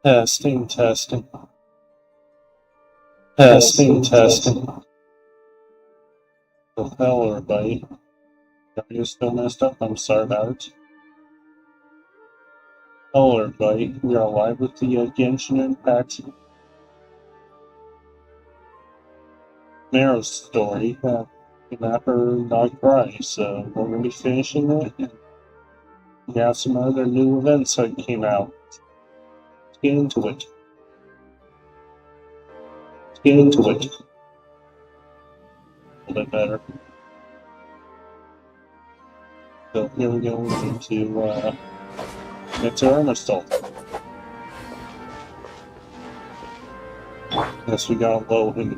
Testing, testing, testing, testing. So, hello, everybody. Are you still messed up? I'm sorry about it. Hello, everybody. We are live with the Genshin Impact Sumeru story. Came after Dog Cry, so we're going to be finishing it. And we have some other new events that came out. Let's get into it. Let's get into it. A little bit better. So here we go into Armistol. Yes, we got a low hit.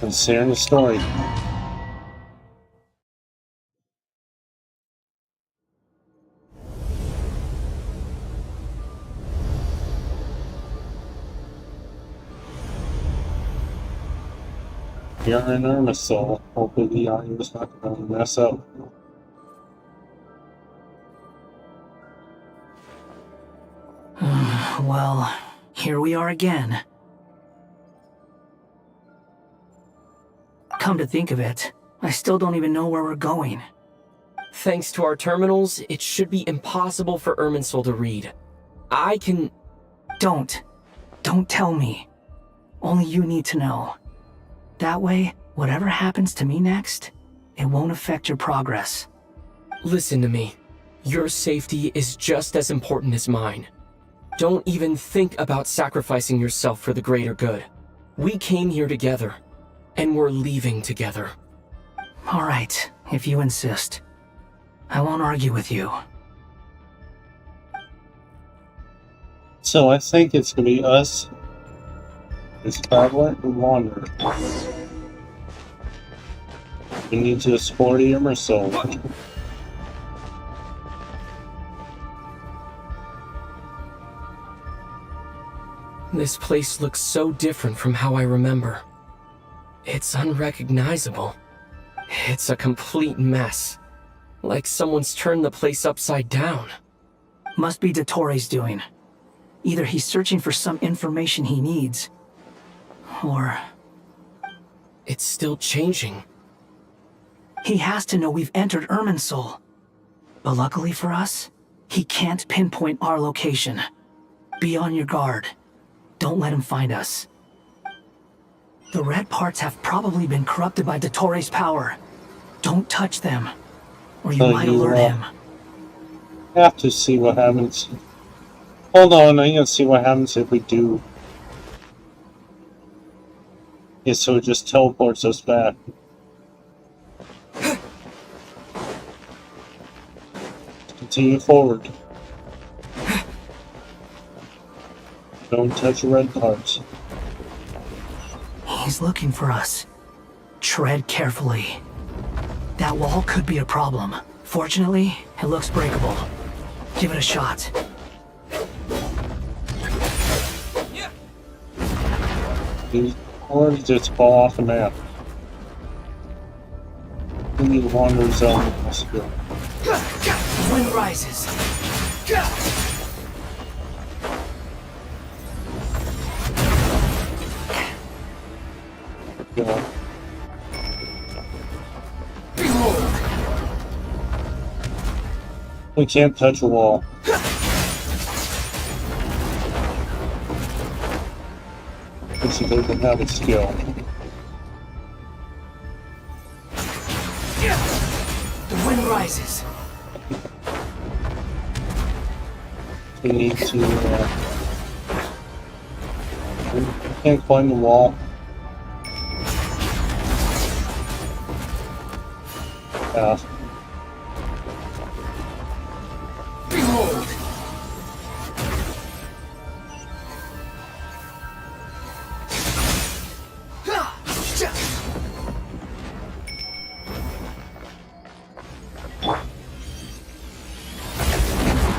Considering the story. You're in Armistol. Hopefully the audio is not going to mess up. Well, here we are again. Come to think of it, I still don't even know where we're going. Thanks to our terminals, it should be impossible for Irminsul to read. I can... Don't tell me. Only you need to know. That way, whatever happens to me next, it won't affect your progress. Listen to me. Your safety is just as important as mine. Don't even think about sacrificing yourself for the greater good. We came here together, and we're leaving together. All right, if you insist. I won't argue with you. So I think it's going to be us, this traveler and wanderer. We need to explore the Armistol. This place looks so different from how I remember. It's unrecognizable. It's a complete mess. Like someone's turned the place upside down. Must be Dottoro's doing. Either he's searching for some information he needs, or... It's still changing. He has to know we've entered Irminsul. But luckily for us, he can't pinpoint our location. Be on your guard. Don't let him find us. The red parts have probably been corrupted by Dottoro's power. Don't touch them, or you might alert him. Have to see what happens. Hold on, I'm gonna see what happens if we do. Yeah, so it just teleports us back. Continue forward. Don't touch the red parts. He's looking for us. Tread carefully. That wall could be a problem. Fortunately, it looks breakable. Give it a shot. Or just fall off the map. We need a wander zone. Let's go. Wind rises. Go. We can't touch a wall. She doesn't have a skill. The wind rises. We need to. We can't climb the wall. Yeah. Behold.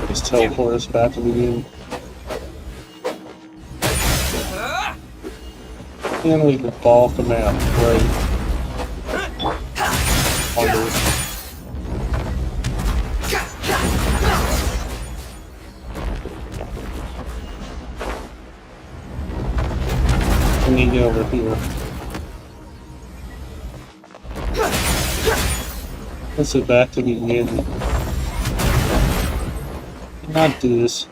Just teleport us back to the beginning. And we can ball them out. Great. Harder. I need to get over here. Let's get back to the beginning. Not do this.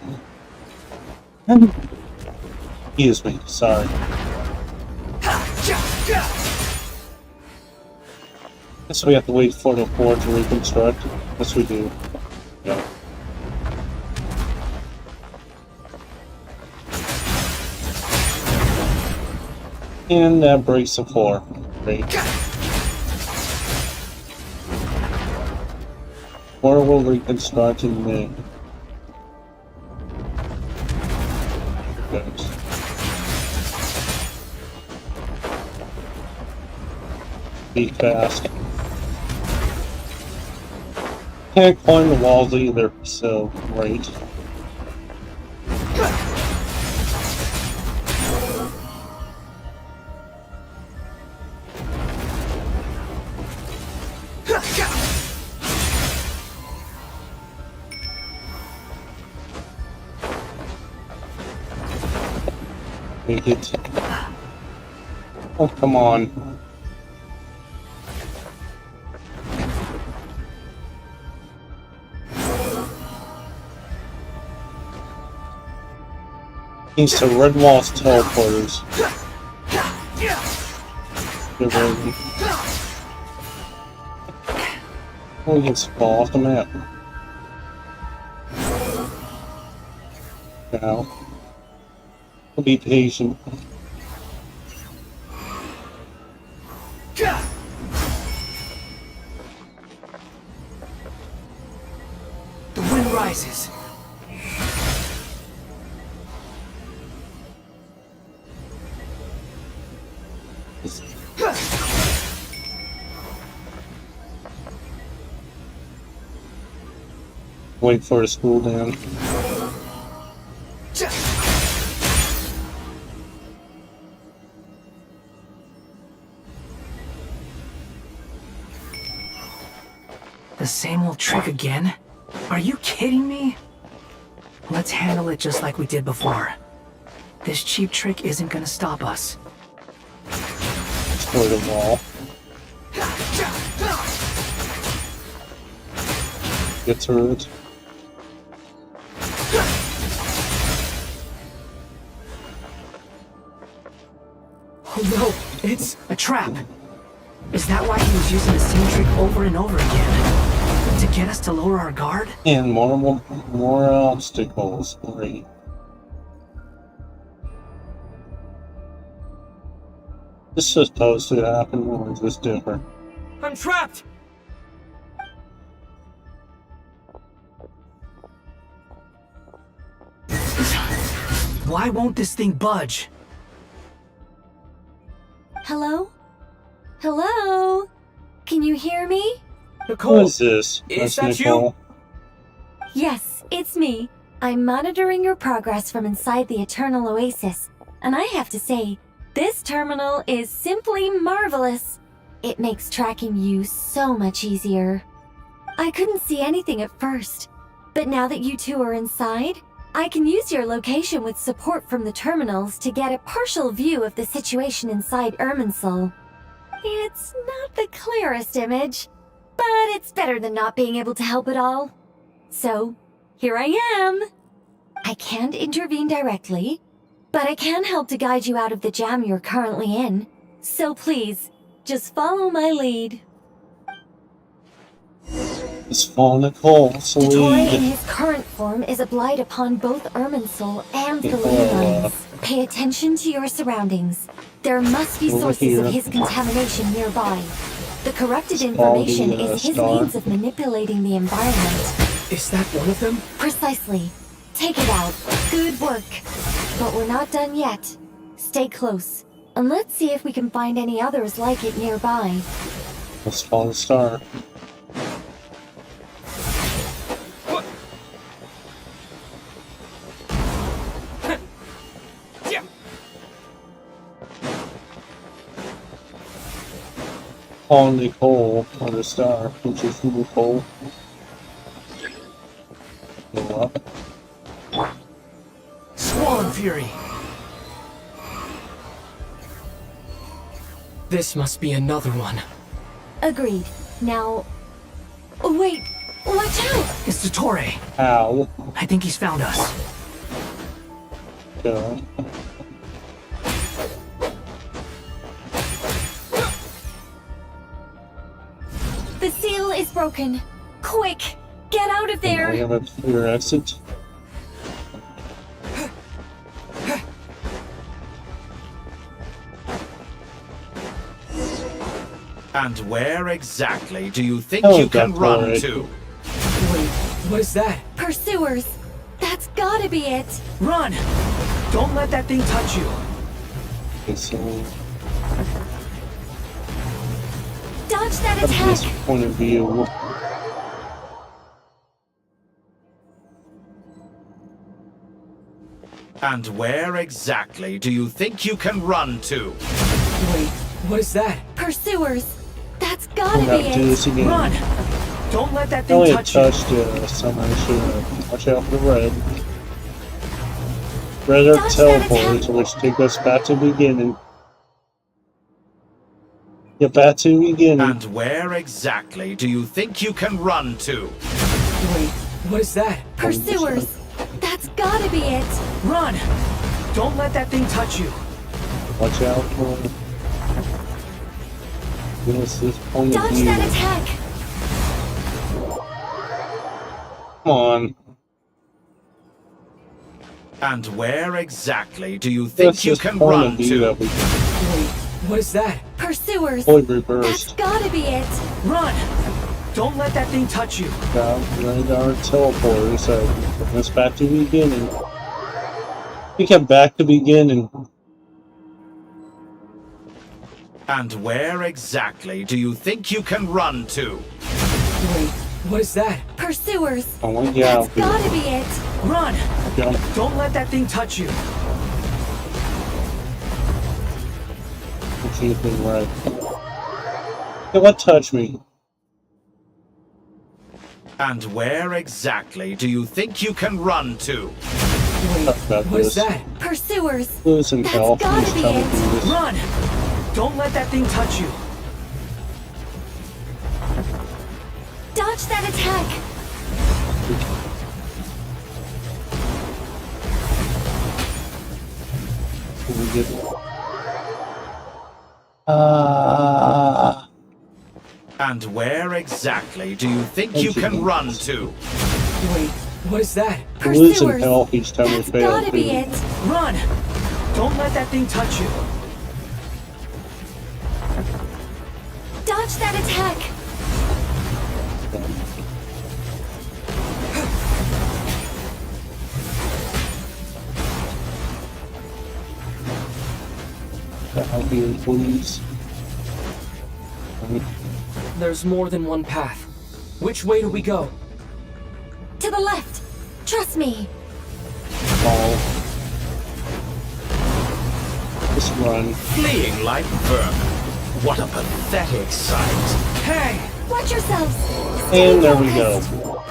Excuse me, sorry. Guess we have to wait for the floor to reconstruct. Yes, we do. Yeah. And that breaks the floor. Great. Or we'll reconstruct in the good. Be fast. Can't climb the walls either, so great. Make it. Oh, come on. Needs to red walls teleporters. Get ready. Oh, he gets fall off the map. Now. Be patient. The wind rises. Wait for it to cool down. The same old trick again? Are you kidding me? Let's handle it just like we did before. This cheap trick isn't gonna stop us. Destroy the wall. Get through it. Oh no, it's a trap. Is that why he was using the same trick over and over again? To get us to lower our guard? And more obstacles. Great. This is supposed to happen, or is this different? I'm trapped! Why won't this thing budge? Hello? Hello? Can you hear me? Nicole, Who is this? is That's that you? Nicole. Yes, it's me. I'm monitoring your progress from inside the Eternal Oasis, and I have to say, this terminal is simply marvelous. It makes tracking you so much easier. I couldn't see anything at first, but now that you two are inside, I can use your location with support from the terminals to get a partial view of the situation inside Irminsul. It's not the clearest image, but it's better than not being able to help at all. So, here I am. I can't intervene directly, but I can help to guide you out of the jam you're currently in. So please, just follow my lead. It's Fall Nicole, so The toy in we... his current form is a blight upon both Irminsul and the ley lines. Pay attention to your surroundings. There must be Over sources of here. his contamination nearby. The corrupted It's all information the, is his star. means of manipulating the environment. Is that one of them? Precisely. Take it out. Good work. But we're not done yet. Stay close. And let's see if we can find any others like it nearby. Let's follow the star. on Nicole on the star, which is Nicole. Go up. Swollen Fury! This must be another one. Agreed. Now... Wait! Watch out! It's Dottore. Ow. I think he's found us. Go. The seal is broken. Quick! Get out of I there! have a clear exit. And where exactly do you think Oh, you can that's run alright. to? Wait, what is that? Pursuers! That's gotta be it! Run! Don't let that thing touch you. Okay, so Dodge that from attack! this point of view, And where exactly do you think you can run to? Wait, what is that? Pursuers! That's I'm gotta not be do it! this again. Run! Don't let that I thing only touch you. touched some I should watch out for the red. Red are Dodge that teleporters, attack. which take us back to the beginning. Get back to the beginning. And where exactly do you think you can run to? Wait, what is that? Pursuers! That's gotta be it! Run! Don't let that thing touch you. Watch out for this point of Dodge view. that attack! Come on. And where exactly do you think That's you just can point run of view to? that we Wait, what is that? Pursuers! fully That's reversed. gotta be it! Run! Don't let that thing touch you. Red are teleporters, so bring us back to the beginning. We come back to the beginning. And where exactly do you think you can run to? Wait, what is that? Pursuers! I want to get out That's here. gotta be it! Run! Jump. Don't let that thing touch you. Let's see if they right. Yeah, what touched me? And where exactly do you think you can run to? Wait, Talk about what is this. that? Pursuers! Losing That's health. gotta Please be tell me it. to do this. Run! Don't let that thing touch you. Dodge that attack! Can we get Ah. And where exactly do you think you can run to? Wait, what is that? Losing Pursuers! health each time we That's fail. gotta be it! Run! Don't let that thing touch you. Dodge that attack! Help here, please. There's more than one path. Which way do we go? To the left! Trust me! Fall. Just run. Fleeing like vermin. What a pathetic sight. Hey! Watch yourselves! Stay And there we focused. go.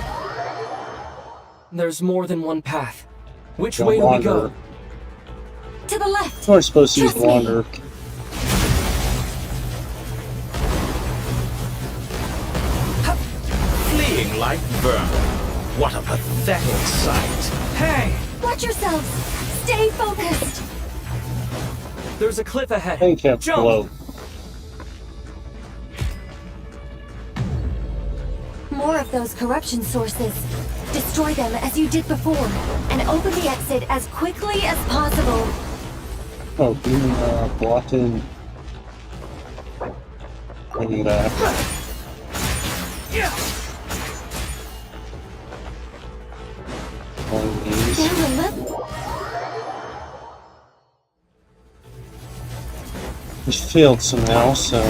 There's more than one path. Which Don't way do we wander. go? To the left! We're supposed to use Trust me. wander. Fleeing like vermin. What a pathetic sight. Hey! Watch yourselves! Stay focused! There's a cliff ahead. They can't Jump! float. More of those corruption sources. Destroy them as you did before, and open the exit as quickly as possible. Oh, being blocked in. Bringing back. One of these. They're relentless. We failed somehow, so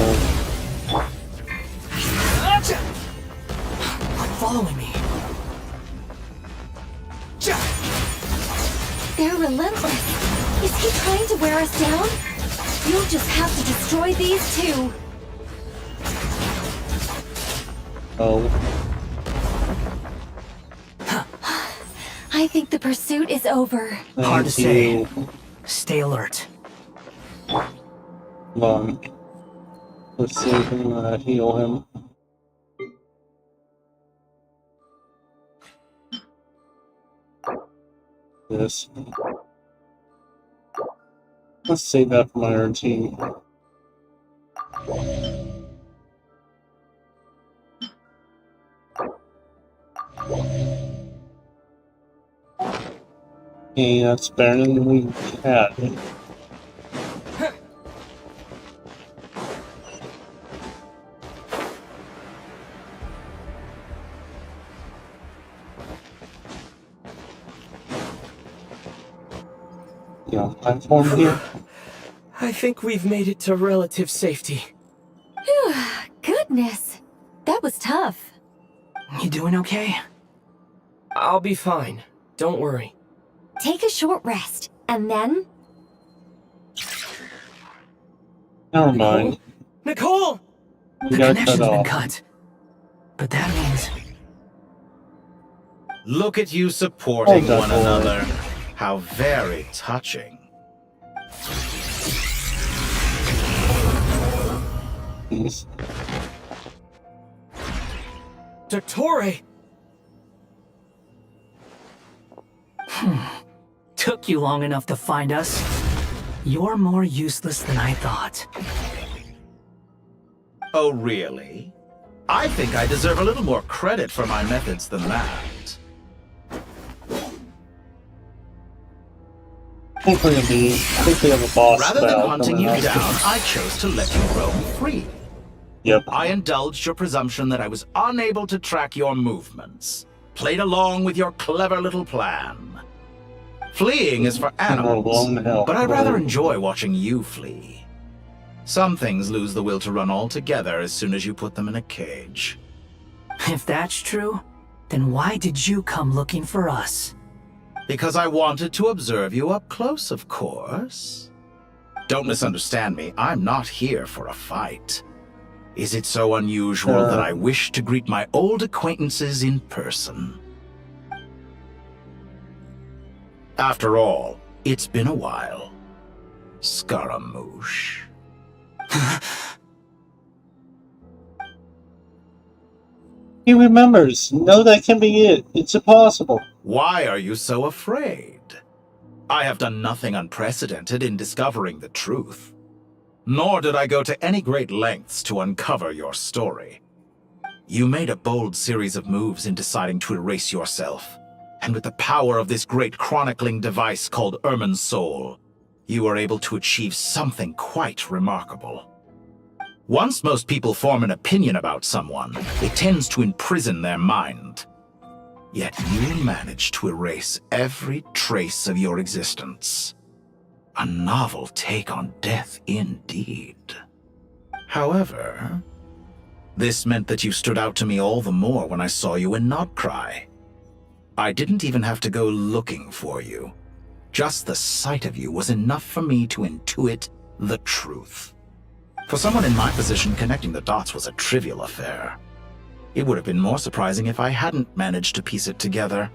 Quit following me. They're relentless. Is he trying to wear us down? You'll just have to destroy these two. Oh, I think the pursuit is over. Hard to thank say. you. Stay alert. Come on. Let's see if we can heal him. This. Let's save that for my own team. Hey, that's better than we had. Yeah, platform here. I think we've made it to relative safety. Phew, goodness. That was tough. You doing okay? I'll be fine. Don't worry. Take a short rest, and then... Never mind. Nicole! We The got cut connection's been off. cut. But that means... Look at you supporting Oh, one boy. another. How very touching. Please. Dottore! Took you long enough to find us. You're more useless than I thought. Oh, really? I think I deserve a little more credit for my methods than that. I think we have a boss Rather than battle hunting you coming up. down, I chose to let you roam free. Yep. I indulged your presumption that I was unable to track your movements. Played along with your clever little plan. Fleeing is for animals, alone hell. but I rather enjoy watching you flee. Some things lose the will to run altogether as soon as you put them in a cage. If that's true, then why did you come looking for us? Because I wanted to observe you up close, of course. Don't misunderstand me, I'm not here for a fight. Is it so unusual that I wish to greet my old acquaintances in person? After all, it's been a while. Scaramouche. He remembers. No, that can be it. It's impossible. Why are you so afraid? I have done nothing unprecedented in discovering the truth. Nor did I go to any great lengths to uncover your story. You made a bold series of moves in deciding to erase yourself. And with the power of this great chronicling device called Ermin's Soul, you were able to achieve something quite remarkable. Once most people form an opinion about someone, it tends to imprison their mind. Yet you managed to erase every trace of your existence. A novel take on death indeed. However, this meant that you stood out to me all the more when I saw you in Nobcry. I didn't even have to go looking for you. Just the sight of you was enough for me to intuit the truth. For someone in my position, connecting the dots was a trivial affair. It would have been more surprising if I hadn't managed to piece it together.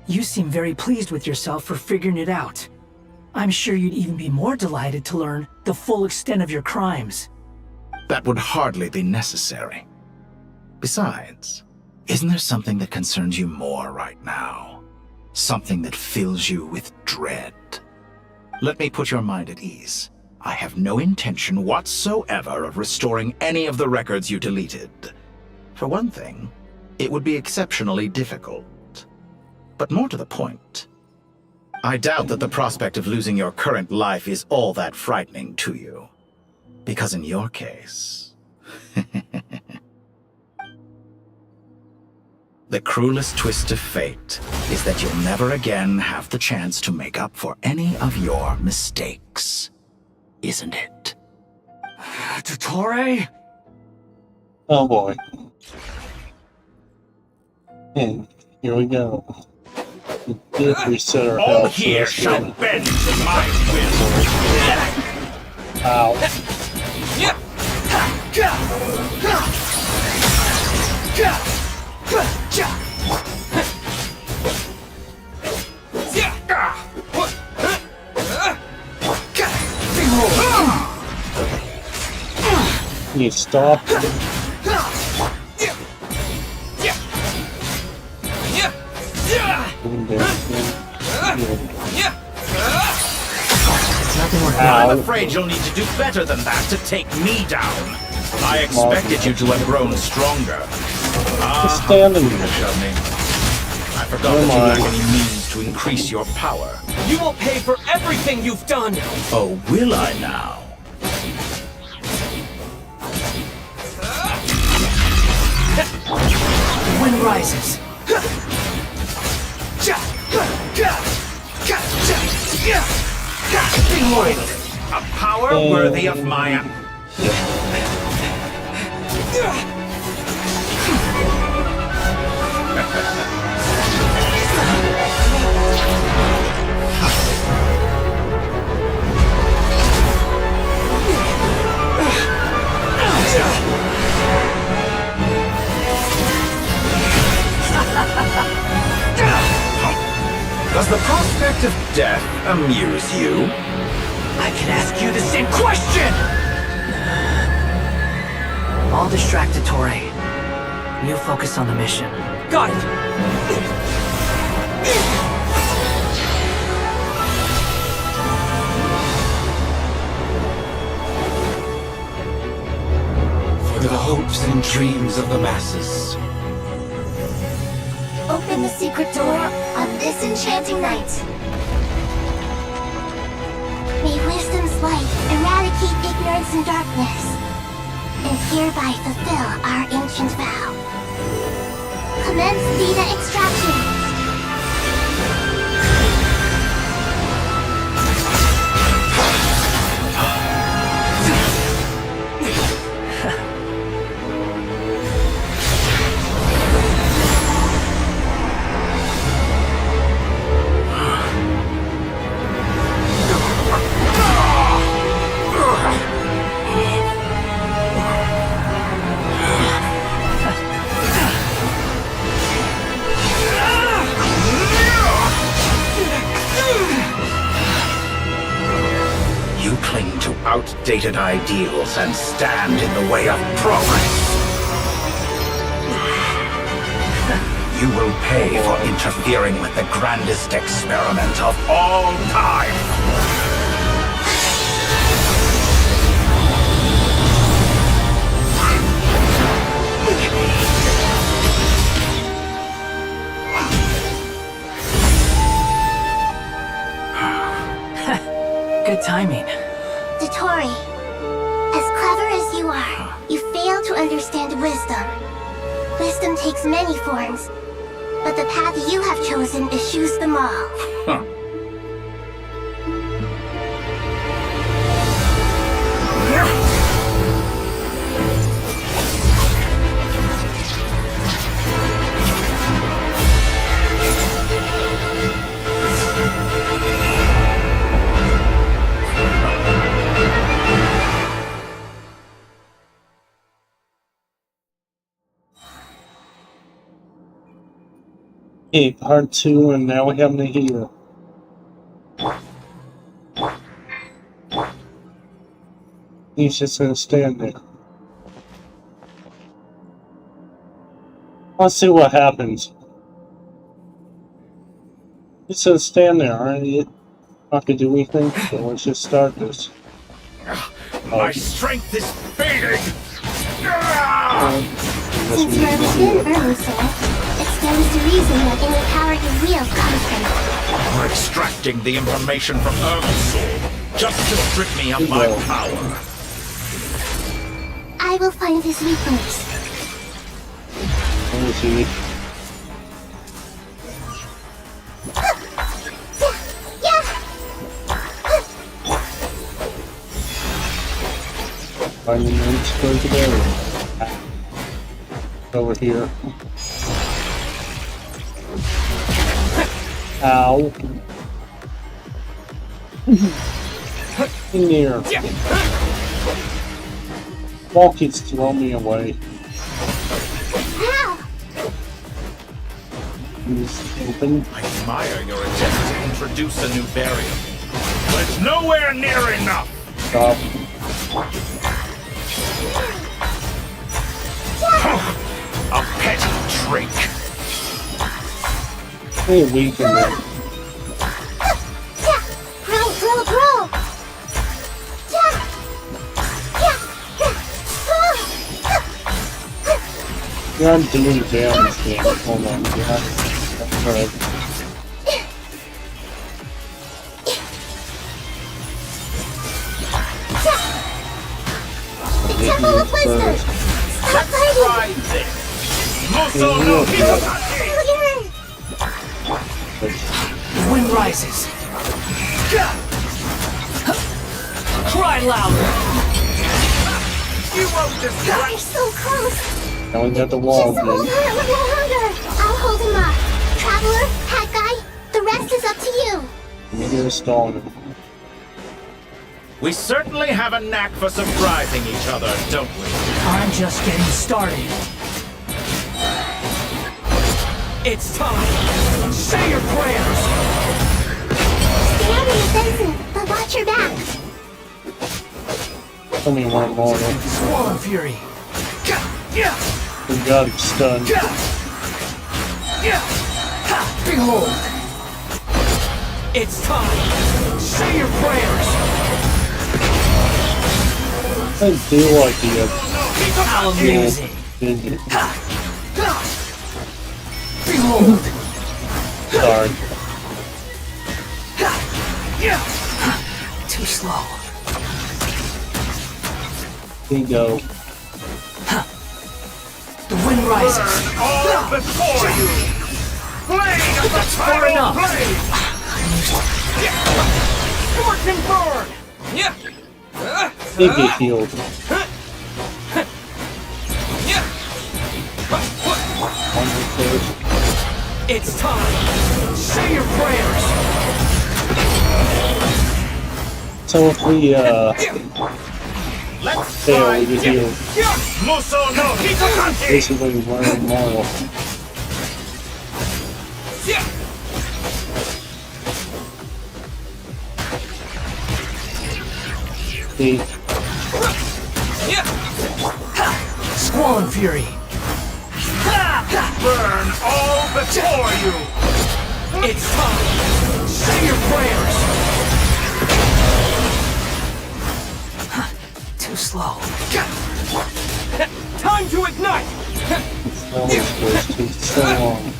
You seem very pleased with yourself for figuring it out. I'm sure you'd even be more delighted to learn the full extent of your crimes. That would hardly be necessary. Besides, isn't there something that concerns you more right now? Something that fills you with dread? Let me put your mind at ease. I have no intention whatsoever of restoring any of the records you deleted. For one thing, it would be exceptionally difficult. But more to the point, I doubt that the prospect of losing your current life is all that frightening to you. Because in your case... the cruelest twist of fate is that you'll never again have the chance to make up for any of your mistakes. Isn't it? Dottore? Oh boy. And here we go. We did reset our All health. here so shall that's bend to my will. good. Ow. Can you stop? I'm afraid you'll need to do better than that to take me down. I expected you to have grown stronger. Just standing there. I forgot that you lack any means to increase your power. You will pay for everything you've done! Oh, will I now? Wind rises. A power worthy of my... Does the prospect of death amuse you? I can ask you the same question! I'll distract Tori. You focus on the mission. Got it! For the hopes and dreams of the masses. Open the secret door on this enchanting night. May wisdom's light eradicate ignorance and darkness, and hereby fulfill our ancient vow. Commence data extraction. Outdated ideals and stand in the way of progress. You will pay for interfering with the grandest experiment of all time. Good timing. Tori, as clever as you are, you fail to understand wisdom. Wisdom takes many forms, but the path you have chosen eschews them all. Huh. Okay, part 2, and now we have the healer. He's just gonna stand there. Let's see what happens. He's gonna stand there, aren't you? Not gonna do anything, so let's just start this. My strength is fading! Since you are within Earth, sir, it stands to reason that any power you wield comes from... We're extracting the information from Earth's just to strip me of my power. I will find his weakness. Let me see. Find the notes for today. Over here. Ow. In there. Ball keeps throwing me away. How? He's open. I admire your attempt to introduce a new variable, but it's nowhere near enough. Stop. A petty trick. Hey, weaken it. Grow! You're not doing damage, game. Hold on. Yeah. That's right. Careful with blisters! Stop fighting! Try this. Muso no Hitotake! The wind rises. Cry louder. You won't You're distract. so close! Now we got the wall, Just hold man. her a little longer! I'll hold him up. Traveler, Hat Guy, the rest is up to you! We get a stalling him. We certainly have a knack for surprising each other, don't we? I'm just getting started. It's time. Say your prayers. Stay on the defensive, but watch your back! Only one more. Swollen Fury. We got him stunned. Behold. It's time. Say your prayers. I feel like he had Hallowed music. been Behold. sorry. Too slow. Here you go. The wind rises. All before you! Blade of the far final enough. blade! Scorch and burn! They get healed. On the first. It's time. Say your prayers. So if we Let's fail, try we get healed. Muso no Hitotake! Basically, learn more. See, Swollen Fury. Burn all before you! It's time. Say your prayers. Too slow. Time to ignite. it's always supposed to take so long.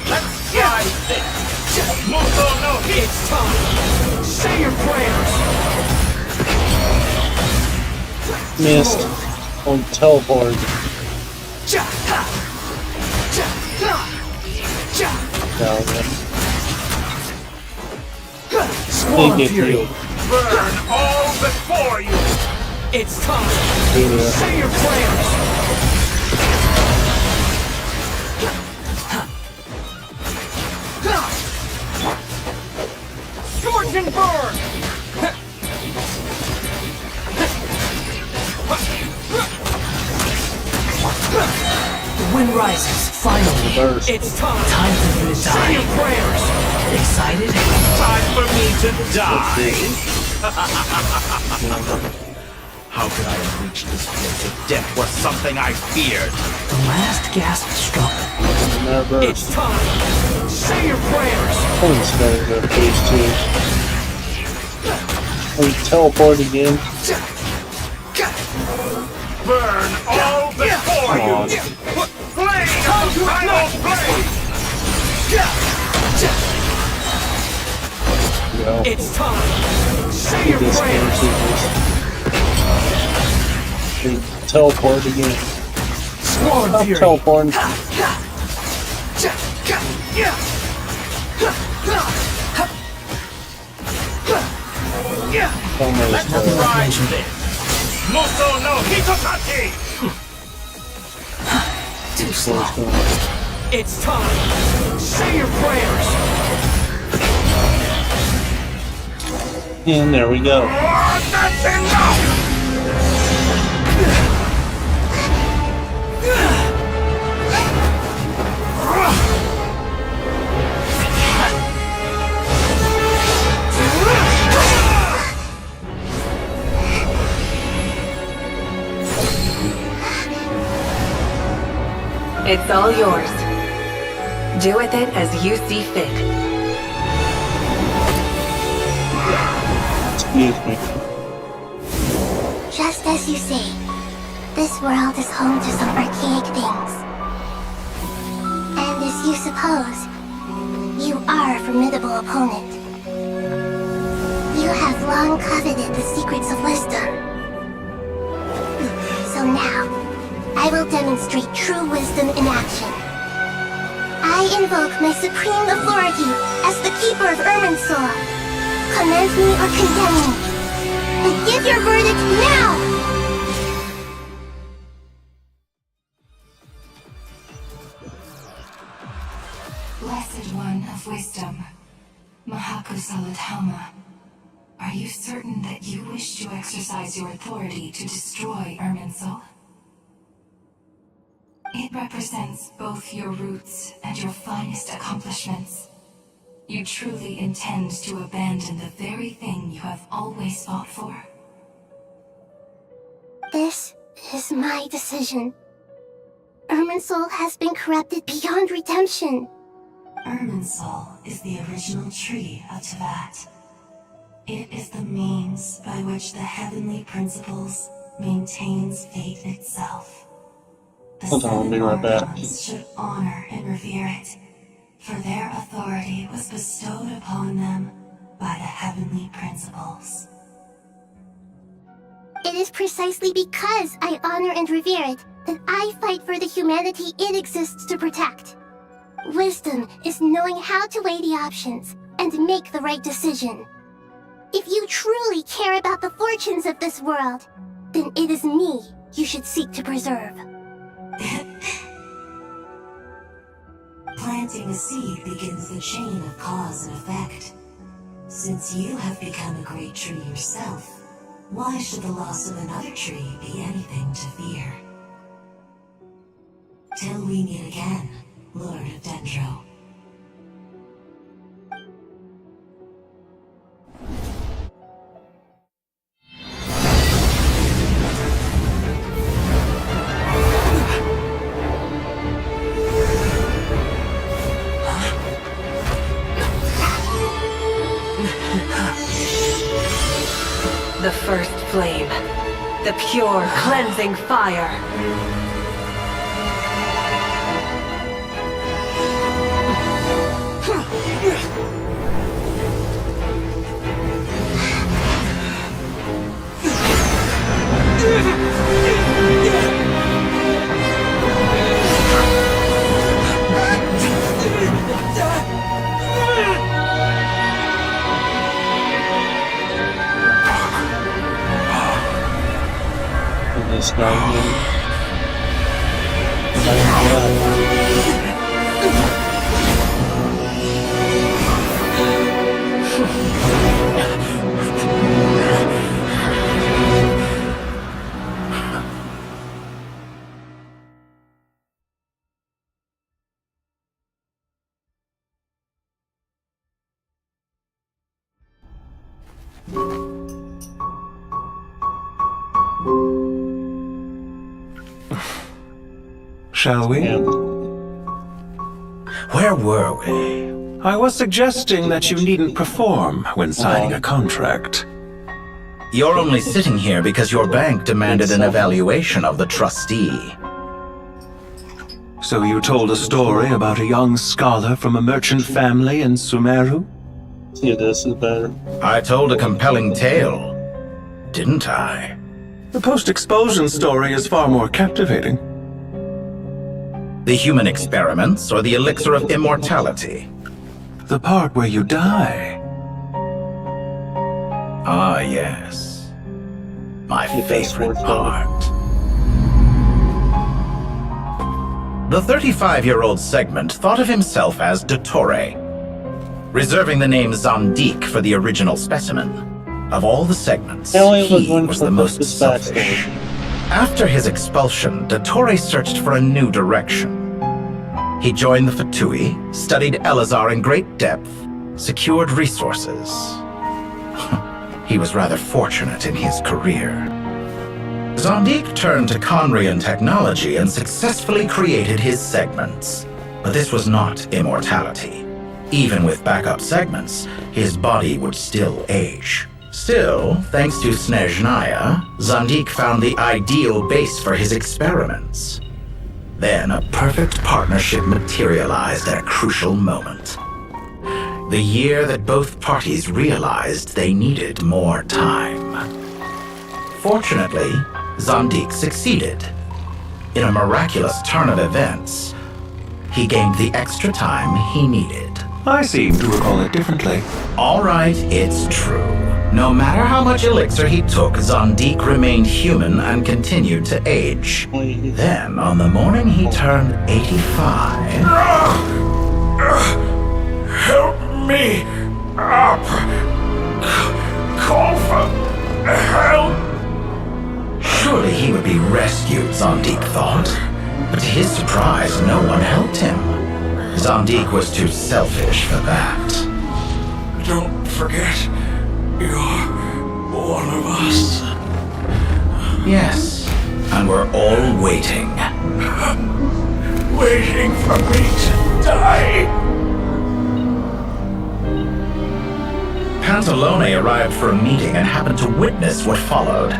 Let's try this! Muso no Hit! It's time. Say your prayers. Missed. On teleport. Down there. They Swollen get Fury. healed. Burn all before you! It's time. Through there. Say your prayers. Scorch and burn! The wind rises. Finally. Burst. It's time. Time for you to die. Say your prayers. Excited? Time for me to die! How could I have reached this place if death was something I feared? The last gasp struck. Never. It's time. Say your prayers. Points better than phase 2. We teleport again. Burn all before Come on. you! Blade of the final blade! Go. It's time. Say your This prayers. We teleport again. Swollen Stop Fury. teleporting. Almost Let's there. try this! Muso no Hitotake! Too slow. First one. It's time. Say your prayers. And there we go. That's enough! It's all yours. Do with it as you see fit. Excuse me. Just as you say, this world is home to some archaic things. And as you suppose, you are a formidable opponent. You have long coveted the secrets of wisdom. So now, I will demonstrate true wisdom in action. I invoke my supreme authority as the keeper of Irminsul. Commend me or condemn me. And give your verdict now! Blessed One of Wisdom, Mahakusaladhama, are you certain that you wish to exercise your authority to destroy Irminsul? It represents both your roots and your finest accomplishments. You truly intend to abandon the very thing you have always fought for? This is my decision. Irminsul has been corrupted beyond redemption. Irminsul is the original tree of Tevat. It is the means by which the heavenly principles maintains fate itself. The Hold on, I'll be right back. Archons should honor and revere it, for their authority was bestowed upon them by the heavenly principles. It is precisely because I honor and revere it that I fight for the humanity it exists to protect. Wisdom is knowing how to weigh the options and make the right decision. If you truly care about the fortunes of this world, then it is me you should seek to preserve. Planting a seed begins the chain of cause and effect. Since you have become a great tree yourself, why should the loss of another tree be anything to fear? Till we meet again, Lord of Dendro. The first flame. The pure, cleansing fire. This guy Shall we? Where were we? I was suggesting that you needn't perform when signing a contract. You're only sitting here because your bank demanded an evaluation of the trustee. So you told a story about a young scholar from a merchant family in Sumeru? See, this is better. I told a compelling tale, didn't I? The post-expulsion story is far more captivating. The human experiments or the elixir of immortality? The part where you die. Ah, yes. My favorite part. The 35-year-old segment thought of himself as Dottore, reserving the name Zondique for the original specimen. Of all the segments, Ellie was he going was to the put most this selfish. backstory. After his expulsion, Dottore searched for a new direction. He joined the Fatui, studied Elazar in great depth, secured resources. He was rather fortunate in his career. Zondik turned to Conrian technology and successfully created his segments. But this was not immortality. Even with backup segments, his body would still age. Still, thanks to Snezhnaya, Zondik found the ideal base for his experiments. Then a perfect partnership materialized at a crucial moment. The year that both parties realized they needed more time. Fortunately, Zondik succeeded. In a miraculous turn of events, he gained the extra time he needed. I seem to recall it differently. All right, it's true. No matter how much elixir he took, Zondik remained human and continued to age. Then, on the morning he turned 85... Help me up! Call for help! Surely he would be rescued, Zondik thought. But to his surprise, no one helped him. Zondik was too selfish for that. Don't forget, you're one of us. Yes, and we're all waiting. Waiting for me to die. Pantalone arrived for a meeting and happened to witness what followed.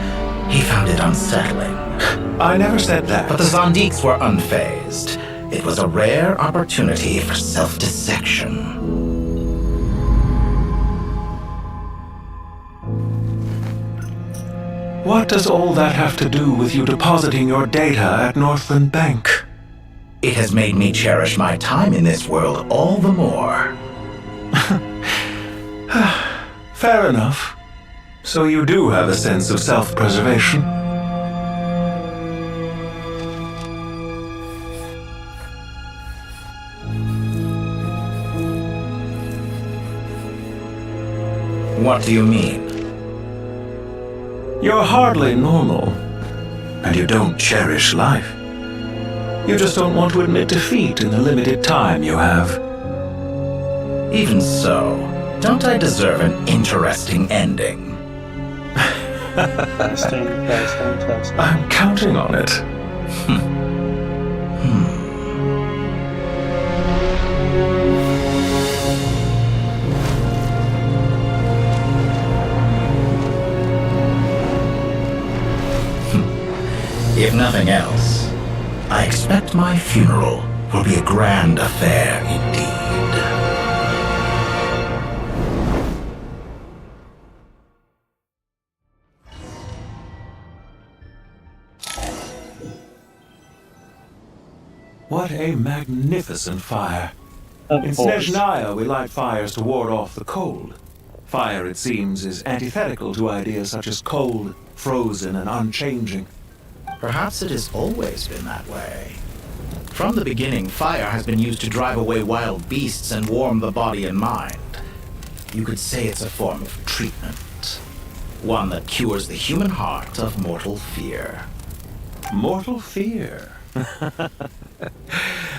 He found it unsettling. I never said that. But the Zondiks were unfazed. It was a rare opportunity for self-dissection. What does all that have to do with you depositing your data at Northland Bank? It has made me cherish my time in this world all the more. Fair enough. So you do have a sense of self-preservation. What do you mean? You're hardly normal. And you don't cherish life. You just don't want to admit defeat in the limited time you have. Even so, don't I deserve an interesting ending? Testing. I'm counting on it. If nothing else, I expect my funeral will be a grand affair indeed. What a magnificent fire. Of In course. Snezhnaya, we light fires to ward off the cold. Fire, it seems, is antithetical to ideas such as cold, frozen, and unchanging. Perhaps it has always been that way. From the beginning, fire has been used to drive away wild beasts and warm the body and mind. You could say it's a form of treatment. One that cures the human heart of mortal fear. Mortal fear.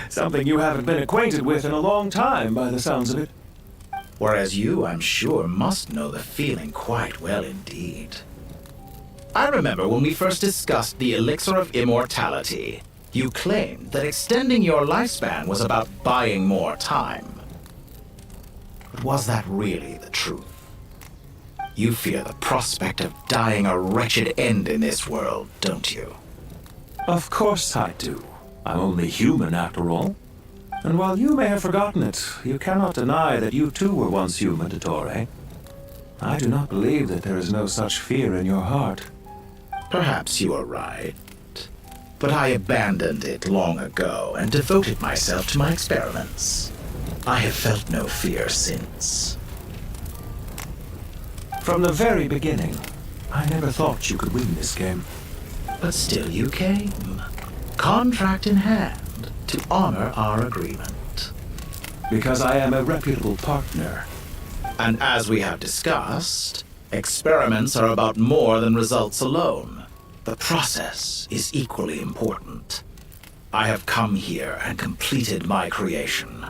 Something you haven't been acquainted with in a long time, by the sounds of it. Whereas you, I'm sure, must know the feeling quite well indeed. I remember when we first discussed the elixir of immortality. You claimed that extending your lifespan was about buying more time. But was that really the truth? You fear the prospect of dying a wretched end in this world, don't you? Of course I do. I'm only human, after all. And while you may have forgotten it, you cannot deny that you too were once human, Dottore. I do not believe that there is no such fear in your heart. Perhaps you are right. But I abandoned it long ago and devoted myself to my experiments. I have felt no fear since. From the very beginning, I never thought you could win this game. But still you came, contract in hand, to honor our agreement. Because I am a reputable partner. And as we have discussed, Experiments are about more than results alone. The process is equally important. I have come here and completed my creation,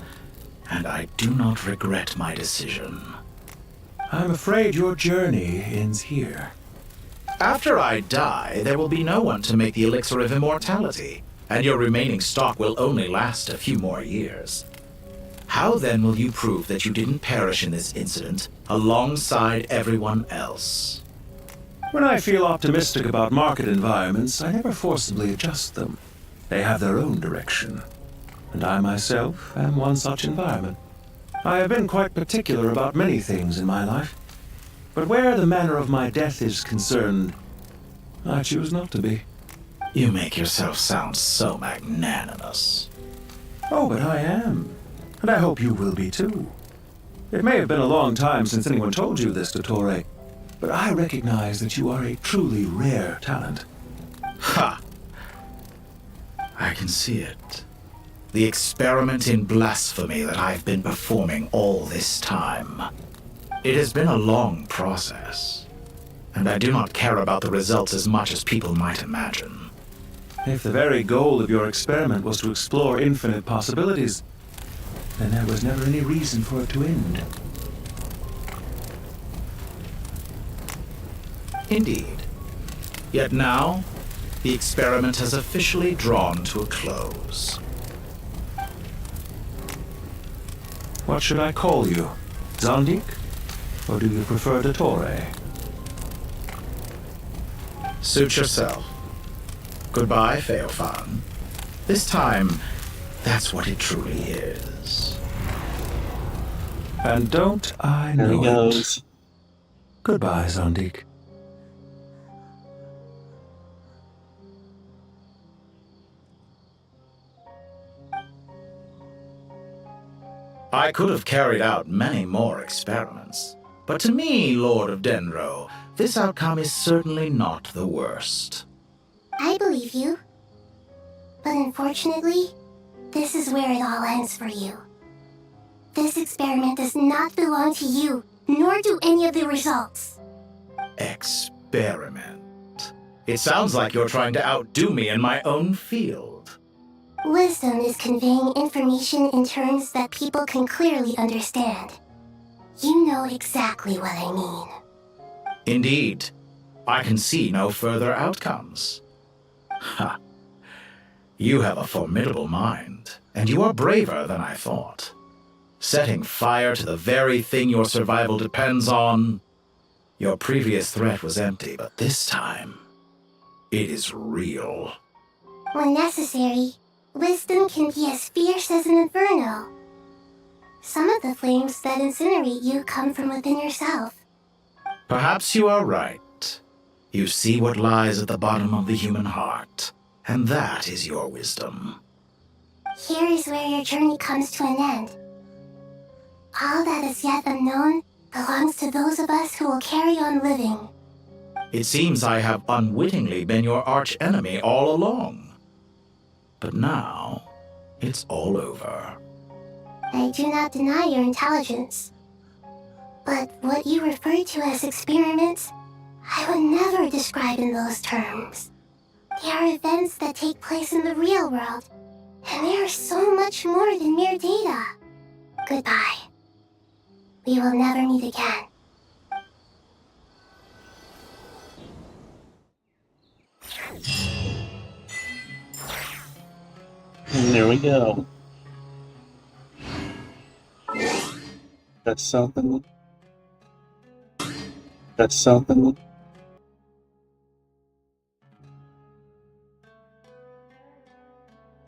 and I do not regret my decision. I'm afraid your journey ends here. After I die, there will be no one to make the elixir of immortality, and your remaining stock will only last a few more years. How then will you prove that you didn't perish in this incident alongside everyone else? When I feel optimistic about market environments, I never forcibly adjust them. They have their own direction, and I myself am one such environment. I have been quite particular about many things in my life, but where the manner of my death is concerned, I choose not to be. You make yourself sound so magnanimous. Oh, but I am, and I hope you will be too. It may have been a long time since anyone told you this, Dottore, but I recognize that you are a truly rare talent. Ha! I can see it. The experiment in blasphemy that I've been performing all this time. It has been a long process, and I do not care about the results as much as people might imagine. If the very goal of your experiment was to explore infinite possibilities, then there was never any reason for it to end. Indeed. Yet now, the experiment has officially drawn to a close. What should I call you? Zondik? Or do you prefer Dottore? Suit yourself. Goodbye, Feofan. This time, that's what it truly is. And don't I There he know it? goes. Goodbye, Zondik. I could have carried out many more experiments, but to me, Lord of Denro, this outcome is certainly not the worst. I believe you. But unfortunately, this is where it all ends for you. This experiment does not belong to you, nor do any of the results. Experiment. It sounds like you're trying to outdo me in my own field. Wisdom is conveying information in terms that people can clearly understand. You know exactly what I mean. Indeed. I can see no further outcomes. Ha. You have a formidable mind, and you are braver than I thought. Setting fire to the very thing your survival depends on. Your previous threat was empty, but this time, it is real. When necessary, wisdom can be as fierce as an inferno. Some of the flames that incinerate you come from within yourself. Perhaps you are right. You see what lies at the bottom of the human heart, and that is your wisdom. Here is where your journey comes to an end. All that is yet unknown belongs to those of us who will carry on living. It seems I have unwittingly been your arch-enemy all along. But now, it's all over. I do not deny your intelligence. But what you refer to as experiments, I would never describe in those terms. They are events that take place in the real world, and they are so much more than mere data. Goodbye. We will never meet again. And there we go. That's something. That's something.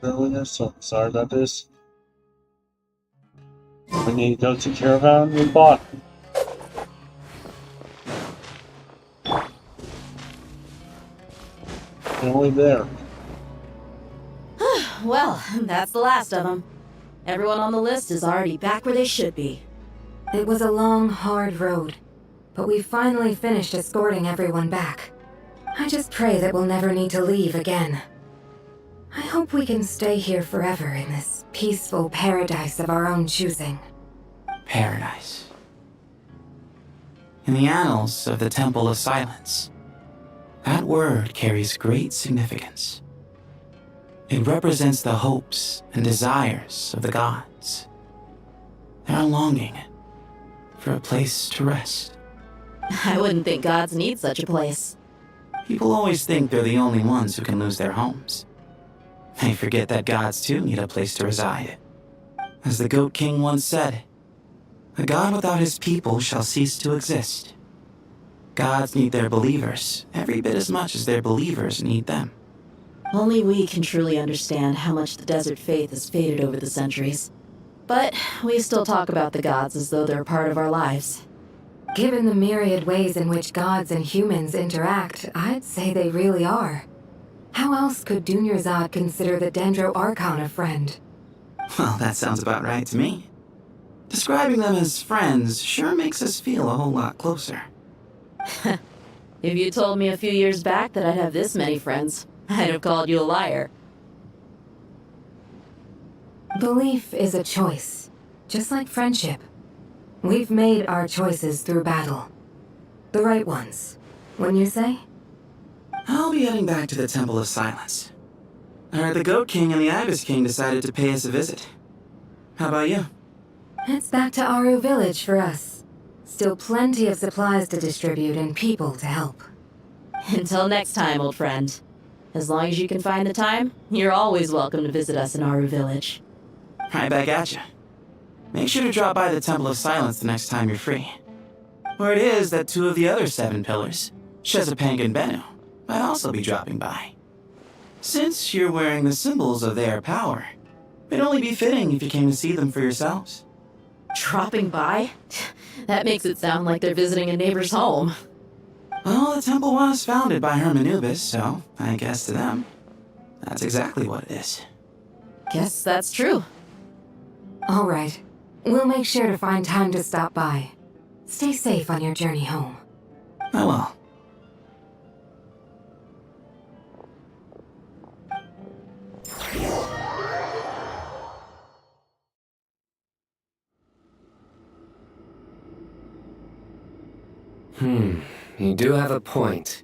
Earlier, so sorry about this. We need to go to Caravan and bought. Only there. Well, that's the last of them. Everyone on the list is already back where they should be. It was a long, hard road, but we finally finished escorting everyone back. I just pray that we'll never need to leave again. I hope we can stay here forever in this peaceful paradise of our own choosing. Paradise. in the annals of the Temple of Silence. That word carries great significance. It represents the hopes and desires of the gods. Their longing for a place to rest. I wouldn't think gods need such a place. People always think they're the only ones who can lose their homes. They forget that gods too need a place to reside. As the Goat King once said, "A god without his people shall cease to exist." Gods need their believers every bit as much as their believers need them. Only we can truly understand how much the desert faith has faded over the centuries. But we still talk about the gods as though they're part of our lives. Given the myriad ways in which gods and humans interact, I'd say they really are. How else could Dunyarzad consider the Dendro Archon a friend? Well, that sounds about right to me. Describing them as friends sure makes us feel a whole lot closer. If you told me a few years back that I'd have this many friends, I'd have called you a liar. Belief is a choice, just like friendship. We've made our choices through battle. The right ones, wouldn't you say? I'll be heading back to the Temple of Silence. I heard the Goat King and the Ibis King decided to pay us a visit. How about you? It's back to Aru Village for us. Still plenty of supplies to distribute and people to help. Until next time, old friend. As long as you can find the time, you're always welcome to visit us in Aru Village. Right back at you. Make sure to drop by the Temple of Silence the next time you're free. Word is that 2 of the other 7 pillars, Shezapang and Bennu, might also be dropping by. Since you're wearing the symbols of their power, it'd only be fitting if you came to see them for yourselves. Dropping by? That makes it sound like they're visiting a neighbor's home. Well, the temple was founded by Hermanubis, so I guess to them, that's exactly what it is. Guess that's true. All right. We'll make sure to find time to stop by. Stay safe on your journey home. I will. You do have a point.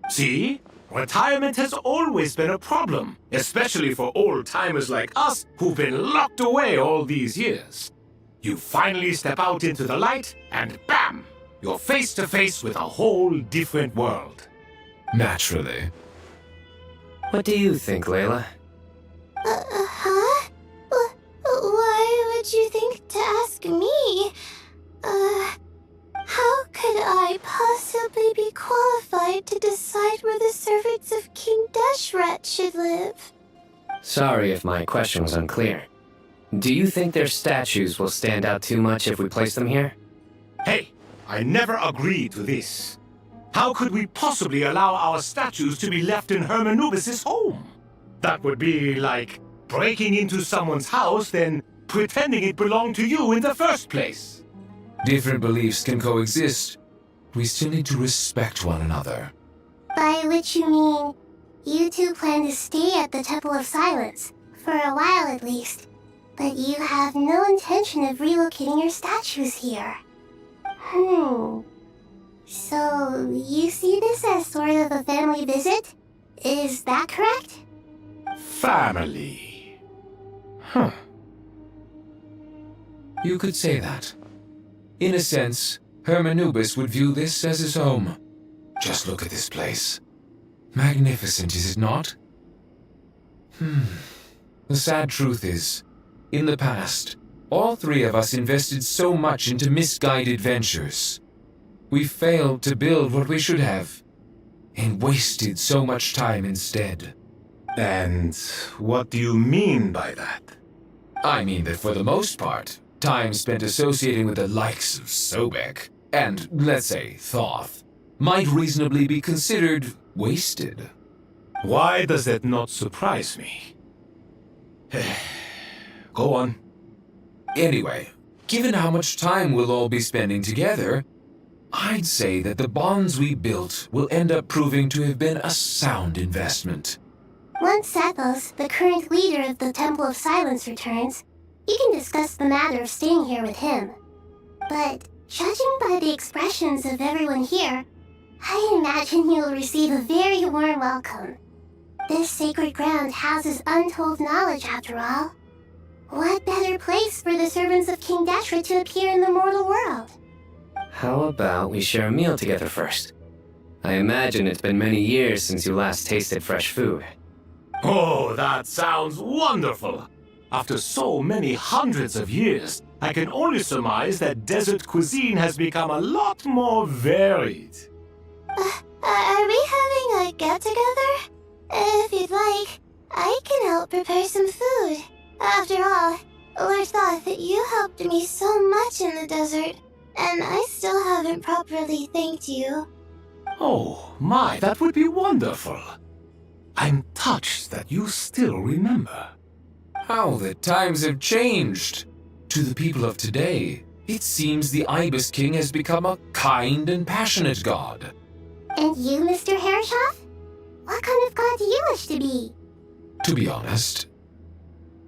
See? Retirement has always been a problem, especially for old-timers like us who've been locked away all these years. You finally step out into the light, and bam! You're face to face with a whole different world. Naturally. What do you think, Layla? Huh? Why would you think to ask me? How could I possibly be qualified to decide where the servants of King Deshret should live? Sorry if my question was unclear. Do you think their statues will stand out too much if we place them here? Hey, I never agreed to this. How could we possibly allow our statues to be left in Hermanubis' home? That would be like breaking into someone's house, then pretending it belonged to you in the first place. Different beliefs can coexist. We still need to respect one another. By which you mean, you two plan to stay at the Temple of Silence, for a while at least, but you have no intention of relocating your statues here. So, you see this as sort of a family visit? Is that correct? Family. Huh. You could say that. In a sense, Hermanubis would view this as his home. Just look at this place. Magnificent, is it not? The sad truth is, in the past, all 3 of us invested so much into misguided ventures. We failed to build what we should have, and wasted so much time instead. And what do you mean by that? I mean that for the most part, time spent associating with the likes of Sobek, and, let's say, Thoth, might reasonably be considered wasted. Why does that not surprise me? Go on. Anyway, given how much time we'll all be spending together, I'd say that the bonds we built will end up proving to have been a sound investment. Once Sathos, the current leader of the Temple of Silence, returns, you can discuss the matter of staying here with him. But Judging by the expressions of everyone here, I imagine you'll receive a very warm welcome. This sacred ground houses untold knowledge, after all. What better place for the servants of King Deshra to appear in the mortal world? How about we share a meal together first? I imagine it's been many years since you last tasted fresh food. Oh, that sounds wonderful! After so many hundreds of years, I can only surmise that desert cuisine has become a lot more varied. Are we having a get-together? If you'd like, I can help prepare some food. After all, Lord thought that you helped me so much in the desert, and I still haven't properly thanked you. Oh, my, that would be wonderful. I'm touched that you still remember. How the times have changed! To the people of today, it seems the Ibis King has become a kind and passionate god. And you, Mr. Herreshoff? What kind of god do you wish to be? To be honest,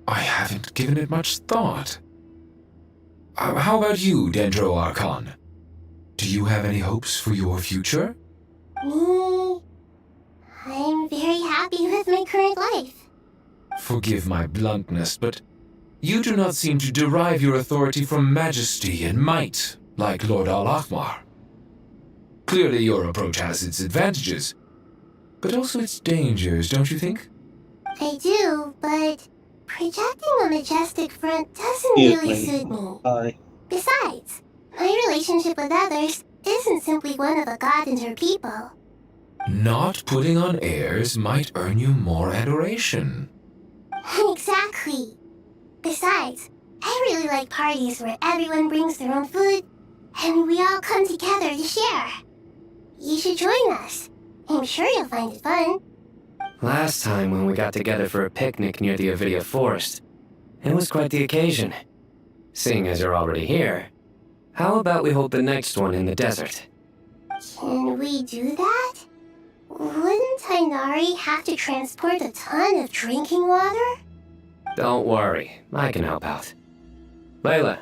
I haven't given it much thought. How about you, Dendro Archon? Do you have any hopes for your future? Me? I'm very happy with my current life. Forgive my bluntness, but you do not seem to derive your authority from majesty and might, like Lord Al-Akhmar. Clearly your approach has its advantages, but also its dangers, don't you think? I do, but projecting a majestic front doesn't really suit me. Sorry. Besides, my relationship with others isn't simply one of a god and her people. Not putting on airs might earn you more adoration. Exactly. Besides, I really like parties where everyone brings their own food, and we all come together to share. You should join us. I'm sure you'll find it fun. Last time when we got together for a picnic near the Avidia Forest, it was quite the occasion. Seeing as you're already here, how about we hold the next one in the desert? Can we do that? Wouldn't Tainari have to transport a ton of drinking water? Don't worry, I can help out. Layla,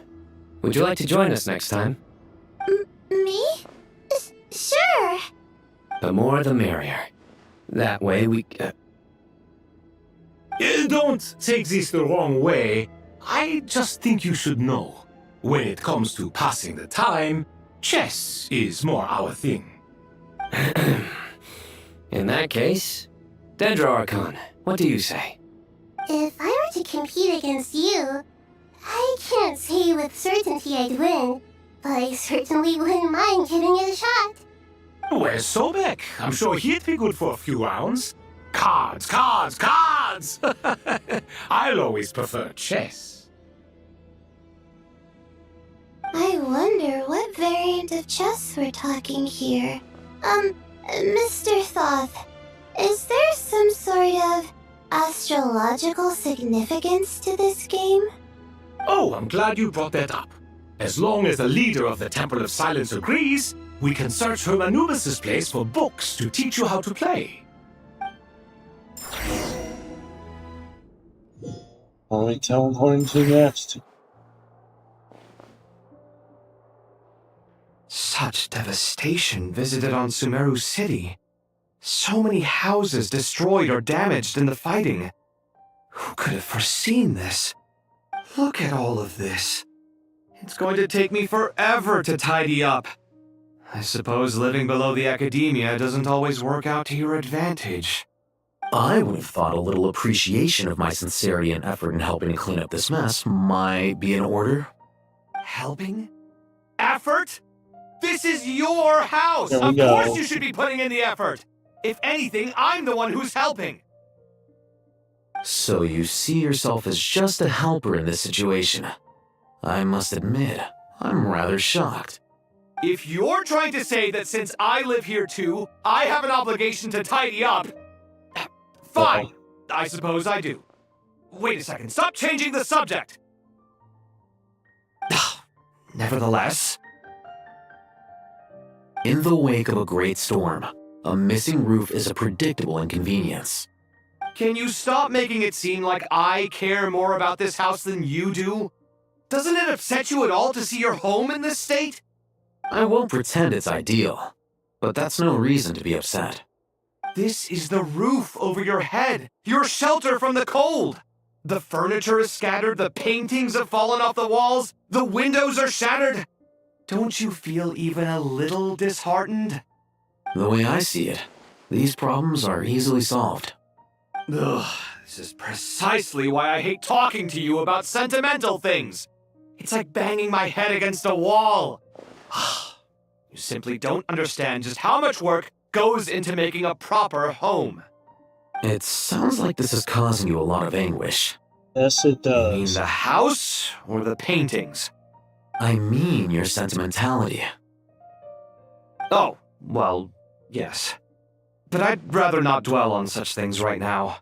would you like to join us next time? Me? Sure. The more the merrier. That way we... Don't take this the wrong way. I just think you should know. When it comes to passing the time, chess is more our thing. In that case, Dendro Archon, what do you say? If I were to compete against you, I can't say with certainty I'd win, but I certainly wouldn't mind giving it a shot. Where's Sobek? I'm sure he'd be good for a few rounds. Cards, cards, cards! I'll always prefer chess. I wonder what variant of chess we're talking here. Mr. Thoth, is there some sort of astrological significance to this game? Oh, I'm glad you brought that up. As long as the leader of the Temple of Silence agrees, we can search Hermanubis' place for books to teach you how to play. What are we teleporting to next? Such devastation visited on Sumeru City. So many houses destroyed or damaged in the fighting. Who could have foreseen this? Look at all of this. It's going to take me forever to tidy up. I suppose living below the academia doesn't always work out to your advantage. I would have thought a little appreciation of my sincerity and effort in helping to clean up this mess might be in order. Helping? Effort? This is your house! There we Of go. course you should be putting in the effort! If anything, I'm the one who's helping! So you see yourself as just a helper in this situation. I must admit, I'm rather shocked. If you're trying to say that since I live here too, I have an obligation to tidy up, fine. I suppose I do. Wait a second, stop changing the subject! Nevertheless... In the wake of a great storm, a missing roof is a predictable inconvenience. Can you stop making it seem like I care more about this house than you do? Doesn't it upset you at all to see your home in this state? I won't pretend it's ideal, but that's no reason to be upset. This is the roof over your head, your shelter from the cold. The furniture is scattered, the paintings have fallen off the walls, the windows are shattered. Don't you feel even a little disheartened? The way I see it, these problems are easily solved. Ugh, this is precisely why I hate talking to you about sentimental things. It's like banging my head against a wall. You simply don't understand just how much work goes into making a proper home. It sounds like this is causing you a lot of anguish. Yes, it You mean does. the house or the paintings? I mean your sentimentality. Oh, well, yes. But I'd rather not dwell on such things right now.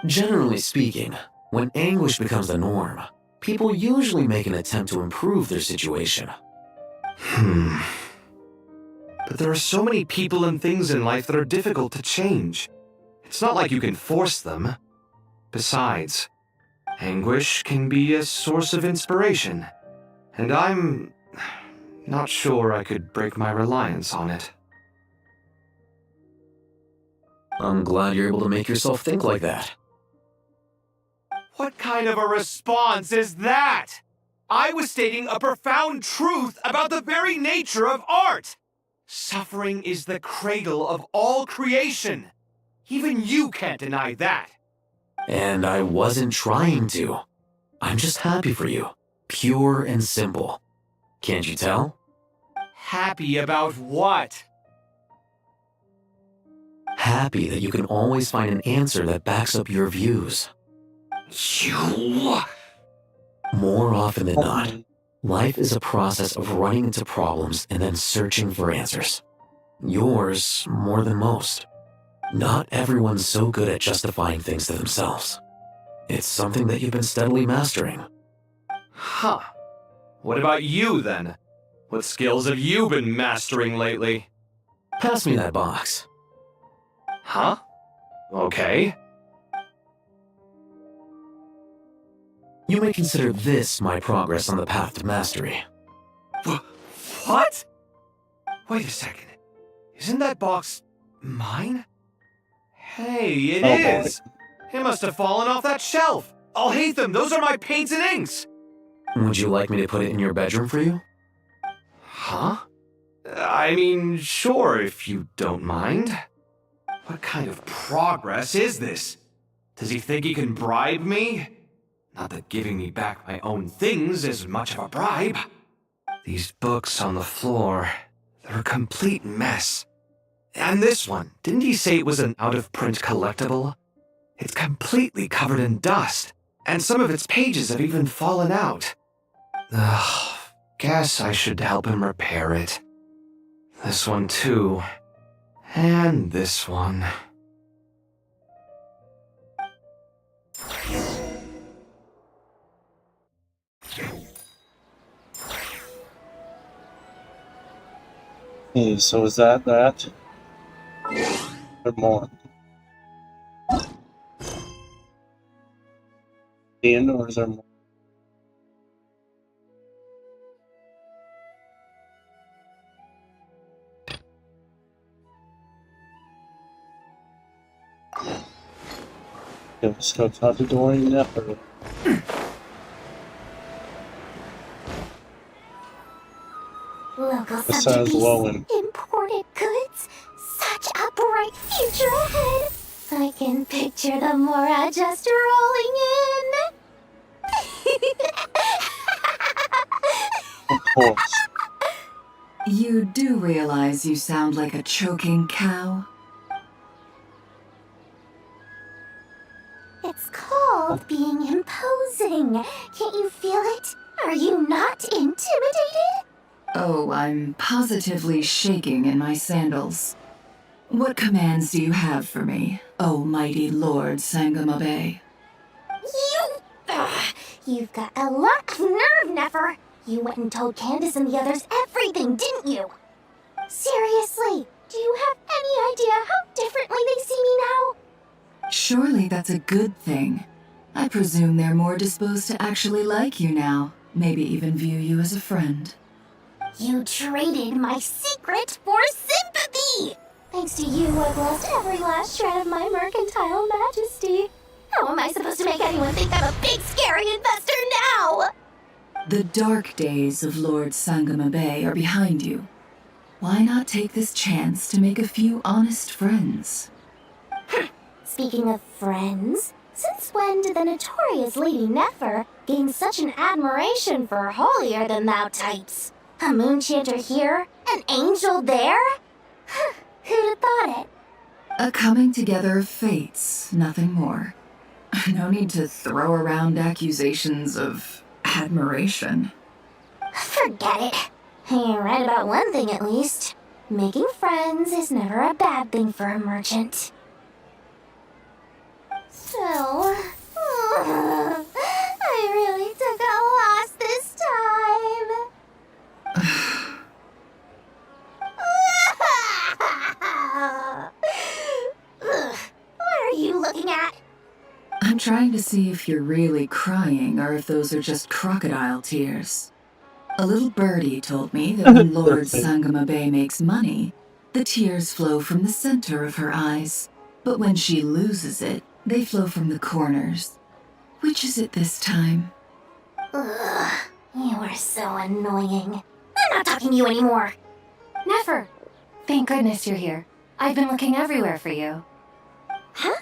Generally speaking, when anguish becomes the norm, people usually make an attempt to improve their situation. But there are so many people and things in life that are difficult to change. It's not like you can force them. Besides, anguish can be a source of inspiration. And I'm not sure I could break my reliance on it. I'm glad you're able to make yourself think like that. What kind of a response is that? I was stating a profound truth about the very nature of art. Suffering is the cradle of all creation. Even you can't deny that. And I wasn't trying to. I'm just happy for you. Pure and simple. Can't you tell? Happy about what? Happy that you can always find an answer that backs up your views. You... More often than not, life is a process of running into problems and then searching for answers. Yours more than most. Not everyone's so good at justifying things to themselves. It's something that you've been steadily mastering. Huh. What about you, then? What skills have you been mastering lately? Pass me that box. Huh? Okay. You may consider this my progress on the path to mastery. What? Wait a second. Isn't that box mine? Hey, it is! It must have fallen off that shelf! I'll hate them! Those are my paints and inks! Would you like me to put it in your bedroom for you? Huh? I mean, sure, if you don't mind. What kind of progress is this? Does he think he can bribe me? Not that giving me back my own things is much of a bribe. These books on the floor, they're a complete mess. And this one, didn't he say it was an out-of-print collectible? It's completely covered in dust, and some of its pages have even fallen out. Ugh, guess I should help him repair it. This one too. And this one. Hey, so is that? Or more? The end, or is there more? Okay, let's go talk to Dorian Nepper. Local This sounds low in. imported goods. Such a bright future ahead. I can picture the Mora just rolling in. Of course. You do realize you sound like a choking cow? It's called being imposing. Can't you feel it? Are you not intimidated? Oh, I'm positively shaking in my sandals. What commands do you have for me, oh mighty Lord Sangamabe? You've got a lot of nerve, Nefer. You went and told Candace and the others everything, didn't you? Seriously, do you have any idea how differently they see me now? Surely that's a good thing. I presume they're more disposed to actually like you now, maybe even view you as a friend. You traded my secret for sympathy! Thanks to you, I've lost every last shred of my mercantile majesty. How am I supposed to make anyone think I'm a big, scary investor now? The dark days of Lord Sangama Bay are behind you. Why not take this chance to make a few honest friends? Speaking of friends, since when did the notorious Lady Nefer gain such an admiration for holier-than-thou types? A moon chanter here, an angel there? Who'd have thought it? A coming together of fates, nothing more. No need to throw around accusations of admiration. Forget it. You're right about one thing at least. Making friends is never a bad thing for a merchant. So, I really took a loss this time. What are you looking at? I'm trying to see if you're really crying or if those are just crocodile tears. A little birdie told me that when Lord Sangama Bay makes money, the tears flow from the center of her eyes. But when she loses it, they flow from the corners. Which is it this time? Ugh, you are so annoying. I'm not talking to you anymore. Nefer! Thank goodness you're here. I've been looking everywhere for you. Huh?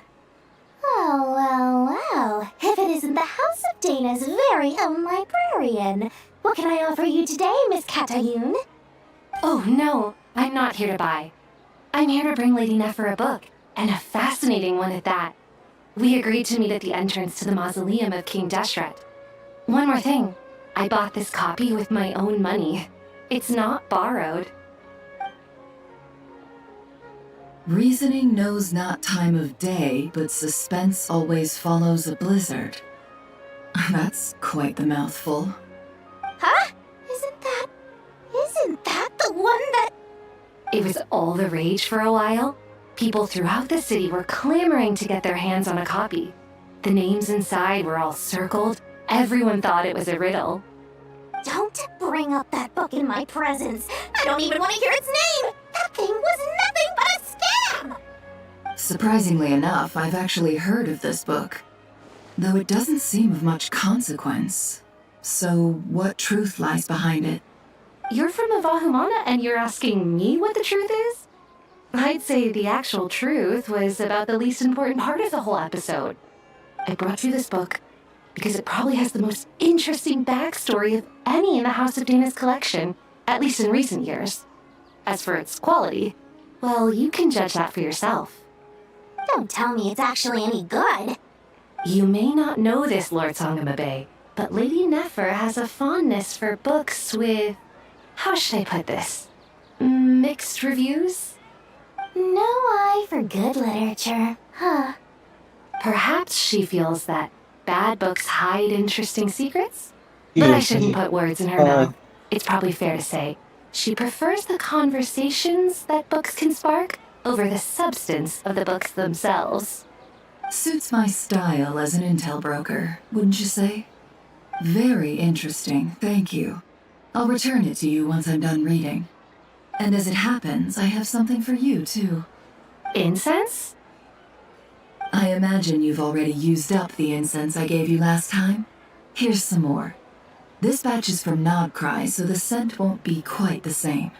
Well. If it isn't the House of Dana's very own librarian. What can I offer you today, Miss Katayun? Oh, no. I'm not here to buy. I'm here to bring Lady Nefer a book, and a fascinating one at that. We agreed to meet at the entrance to the mausoleum of King Deshret. One more thing. I bought this copy with my own money. It's not borrowed. Reasoning knows not time of day, but suspense always follows a blizzard. That's quite the mouthful. Huh? Isn't that the one that... It was all the rage for a while. People throughout the city were clamoring to get their hands on a copy. The names inside were all circled. Everyone thought it was a riddle. Don't bring up that book in my presence. I don't even want to hear its name. That thing was nothing but a scam. Surprisingly enough, I've actually heard of this book. Though it doesn't seem of much consequence. So, what truth lies behind it? You're from Avahumana and you're asking me what the truth is? I'd say the actual truth was about the least important part of the whole episode. I brought you this book because it probably has the most interesting backstory of any in the House of Dana's collection, at least in recent years. As for its quality, well, you can judge that for yourself. Don't tell me it's actually any good. You may not know this, Lord Sangama Bay, but Lady Nefer has a fondness for books with... how should I put this? Mixed reviews? No eye for good literature, huh? Perhaps she feels that bad books hide interesting secrets? But I shouldn't put words in her mouth. It's probably fair to say she prefers the conversations that books can spark over the substance of the books themselves. Suits my style as an intel broker, wouldn't you say? Very interesting, thank you. I'll return it to you once I'm done reading. And as it happens, I have something for you, too. Incense? I imagine you've already used up the incense I gave you last time. Here's some more. This batch is from Nodcry, so the scent won't be quite the same.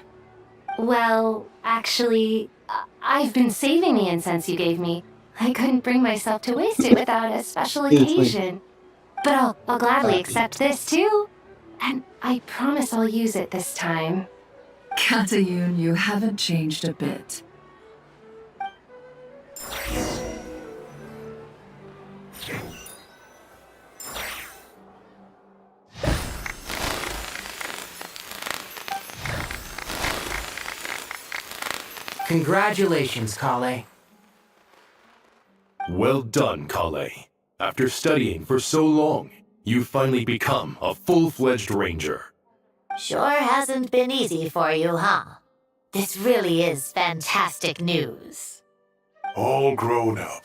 Well, actually, I've been saving the incense you gave me. I couldn't bring myself to waste it without a special occasion. But I'll gladly accept this, too. And I promise I'll use it this time. Katayun, you haven't changed a bit. Congratulations, Kale. Well done, Kale. After studying for so long, you've finally become a full-fledged ranger. Sure hasn't been easy for you, huh? This really is fantastic news. All grown up.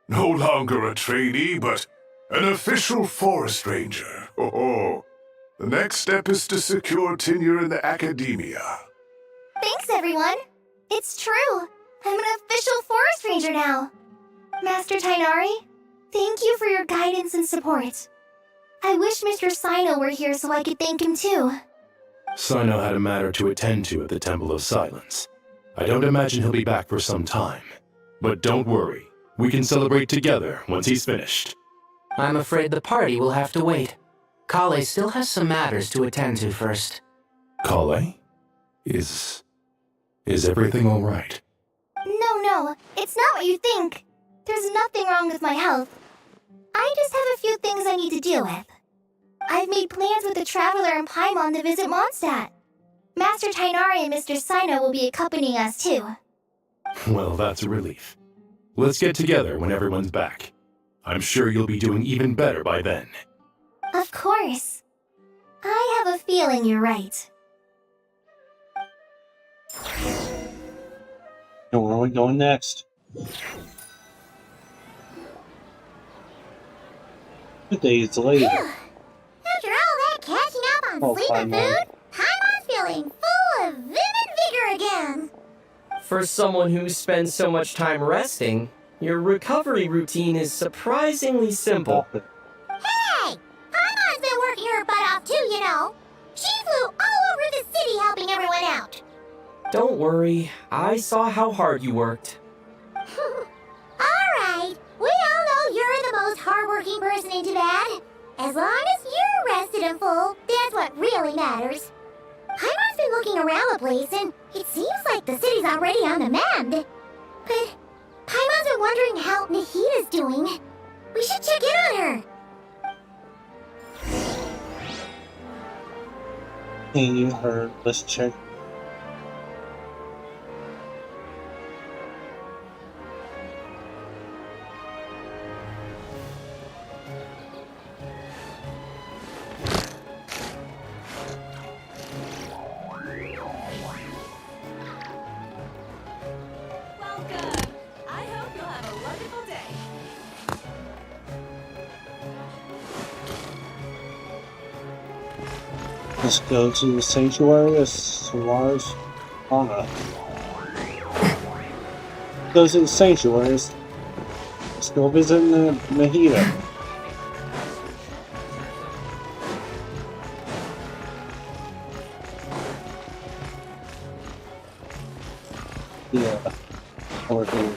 No longer a trainee, but an official forest ranger. Oh, The next step is to secure tenure in the academia. Thanks, everyone. It's true. I'm an official forest ranger now. Master Tainari, thank you for your guidance and support. I wish Mr. Sino were here so I could thank him too. Sino had a matter to attend to at the Temple of Silence. I don't imagine he'll be back for some time. But don't worry, we can celebrate together once he's finished. I'm afraid the party will have to wait. Kale still has some matters to attend to first. Kale? Is everything all right? No, it's not what you think. There's nothing wrong with my health. I just have a few things I need to deal with. I've made plans with the Traveler and Paimon to visit Mondstadt. Master Tainari and Mr. Sino will be accompanying us too. Well, that's a relief. Let's get together when everyone's back. I'm sure you'll be doing even better by then. Of course. I have a feeling you're right. So where are we going next? Days later. After all that catching up on sleep and food, Paimon's feeling full of vim and vigor again. For someone who spends so much time resting, your recovery routine is surprisingly simple. Hey! Paimon's been working her butt off too, you know. She flew all over the city helping everyone out. Don't worry, I saw how hard you worked. Alright, we all know you're the most hardworking person in Tibet. As long as you're rested and full, that's what really matters. Paimon's been looking around the place, and it seems like the city's already on the mend. But Paimon's been wondering how Nahita's doing. We should check in on her. Hey, you heard. Let's check. Let's go to the sanctuary of Sumeru's Ana. Go to the sanctuaries. Let's go visit Nahita. Yeah. Or here.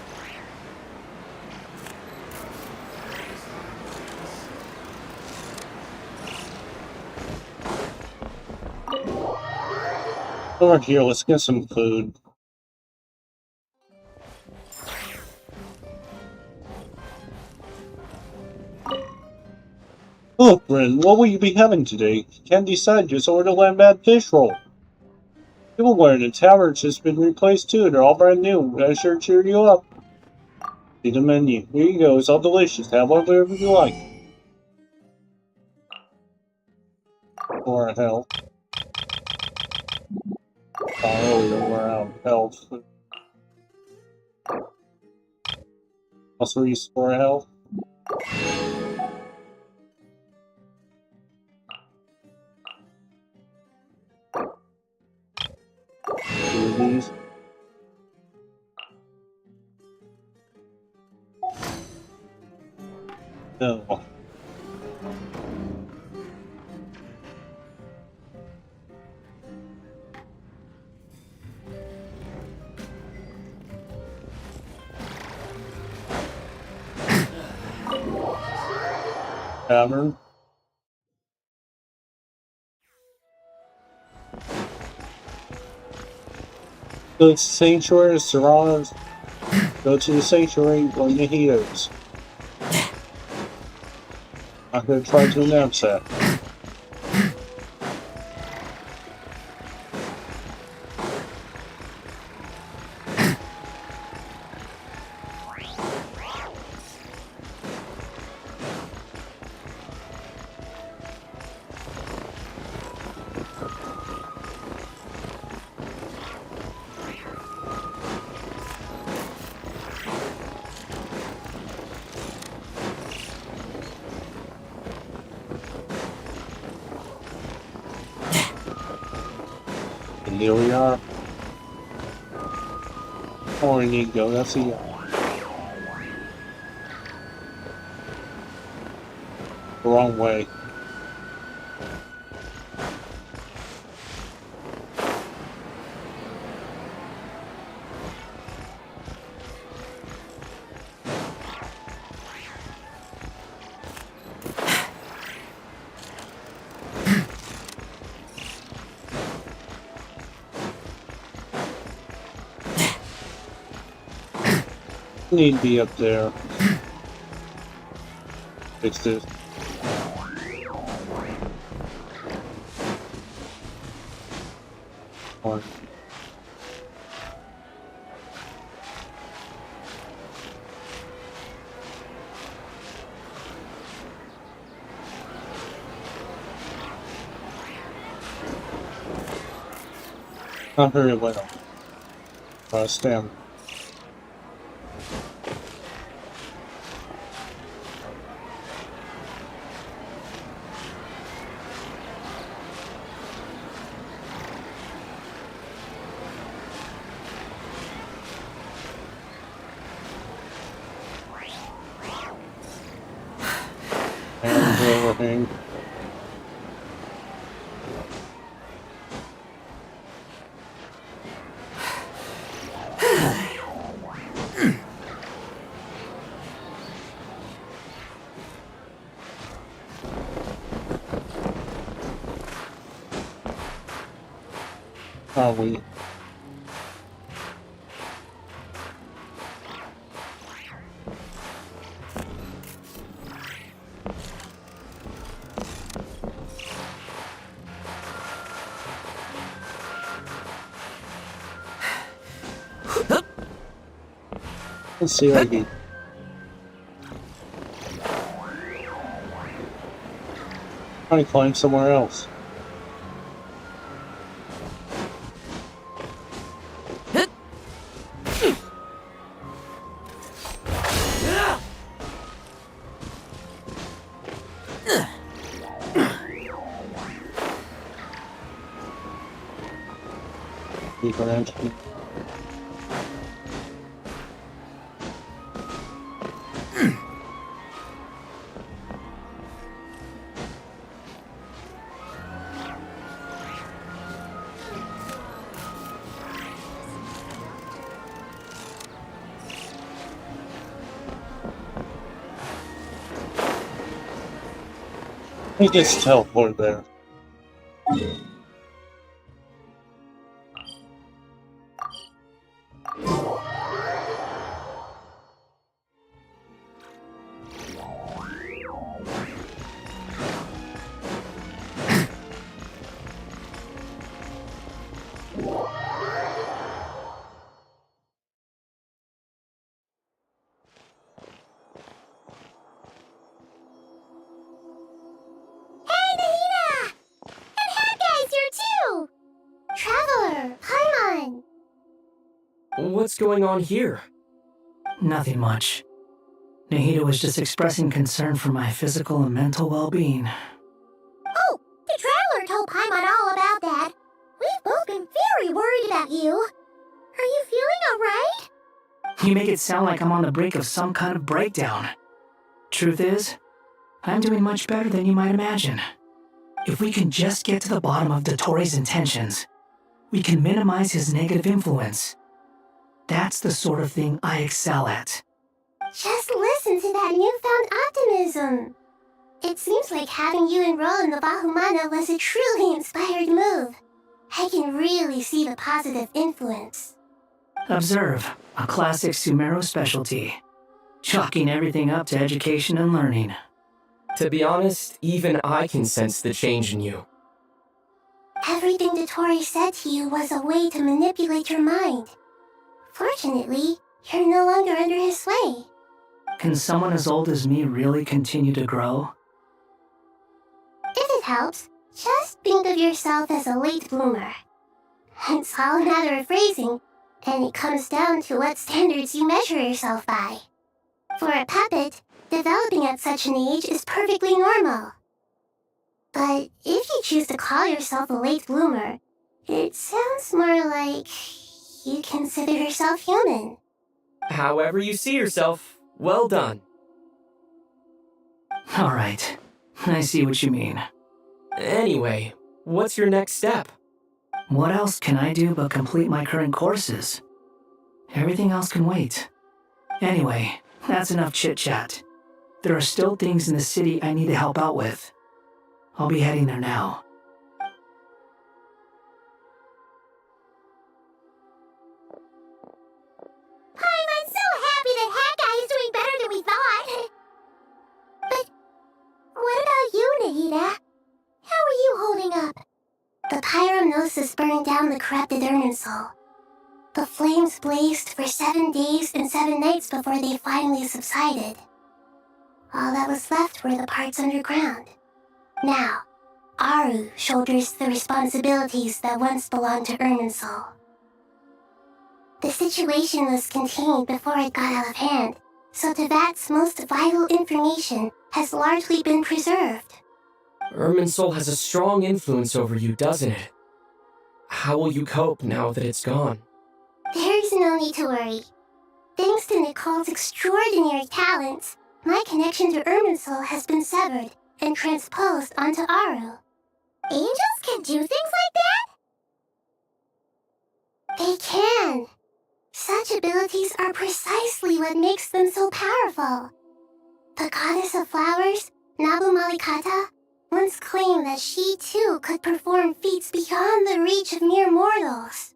Over here, let's get some food. Look, Bryn, what will you be having today? Can't decide, just order Lambad fish roll. Silverware in the tavern's just been replaced too, they're all brand new. That sure cheer you up. See the menu. Here you go, it's all delicious. Have whatever you like. Or a hell. Oh, we don't wear out health. Also restore health. Two of these. No. Tavern. Go to the sanctuary of Serrano's. Go to the sanctuary or Nahita's. I'm gonna try to announce that. here we are. Oh, we need to go. That's the wrong way. Need to be up there. Fix this. One. Not very well. Stand. Overhang. Are we? Let's see what I can. Trying to climb somewhere else. Deeper entry. He gets teleported there. What's going on here? Nothing much. Nahida was just expressing concern for my physical and mental well-being. Oh, the Traveler told Paimon all about that. We've both been very worried about you. Are you feeling alright? You make it sound like I'm on the brink of some kind of breakdown. Truth is, I'm doing much better than you might imagine. If we can just get to the bottom of Dottoro's intentions, we can minimize his negative influence. That's the sort of thing I excel at. Just listen to that newfound optimism. It seems like having you enroll in the Bahumana was a truly inspired move. I can really see the positive influence. Observe, a classic sumeru specialty. Chalking everything up to education and learning. To be honest, even I can sense the change in you. Everything Dottori said to you was a way to manipulate your mind. Fortunately, you're no longer under his sway. Can someone as old as me really continue to grow? If it helps, just think of yourself as a late bloomer. It's all a matter of phrasing, and it comes down to what standards you measure yourself by. For a puppet, developing at such an age is perfectly normal. But if you choose to call yourself a late bloomer, It sounds more like you consider yourself human. However you see yourself, well done. Alright, I see what you mean. Anyway, what's your next step? What else can I do but complete my current courses? Everything else can wait. Anyway, that's enough chit-chat. There are still things in the city I need to help out with. I'll be heading there now. I'm so happy that Hat Guy is doing better than we thought. But what about you, Nahida? How are you holding up? The pyronosis burned down the corrupted Irminsul. The flames blazed for 7 days and 7 nights before they finally subsided. All that was left were the parts underground. Now, Aru shoulders the responsibilities that once belonged to Irminsul. The situation was contained before it got out of hand, so Tevat's most vital information has largely been preserved. Irminsul has a strong influence over you, doesn't it? How will you cope now that it's gone? There's no need to worry. Thanks to Nicole's extraordinary talents, my connection to Irminsul has been severed and transposed onto Aru. Angels can do things like that? They can. Such abilities are precisely what makes them so powerful. The goddess of flowers, Nabu Malikata, once claimed that she too could perform feats beyond the reach of mere mortals.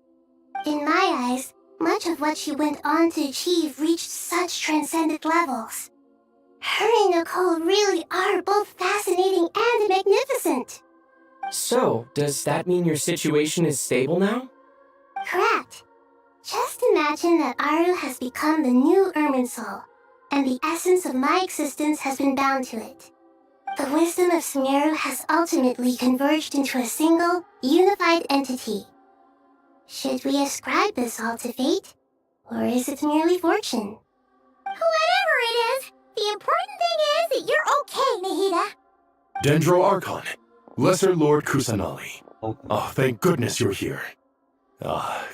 In my eyes, much of what she went on to achieve reached such transcendent levels. Her and Nicole really are both fascinating and magnificent. So, does that mean your situation is stable now? Correct. Just imagine that Aru has become the new Irminsul, and the essence of my existence has been bound to it. The wisdom of Sumeru has ultimately converged into a single, unified entity. Should we ascribe this all to fate, or is it merely fortune? Whatever it is, the important thing is that you're okay, Nahida. Dendro Archon, Lesser Lord Kusanali. Oh, thank goodness you're here.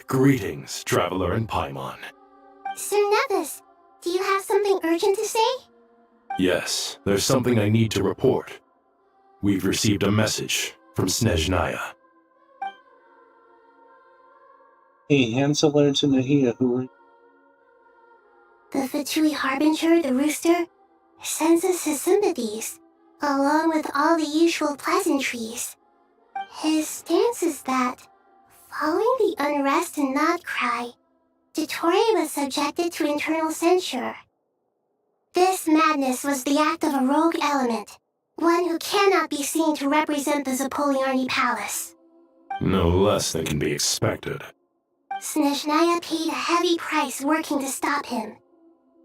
Greetings, Traveler in Paimon. Sir Nevis, do you have something urgent to say? Yes, there's something I need to report. We've received a message from Snezhnaya. He hands a letter to Nahida, who are... The Fatui Harbinger, the rooster, sends us his sympathies, along with all the usual pleasantries. His stance is that, following the unrest and Nod Cry, Dottore was subjected to internal censure. This madness was the act of a rogue element, one who cannot be seen to represent the Zapoliarni Palace. No less than can be expected. Snezhnaya paid a heavy price working to stop him.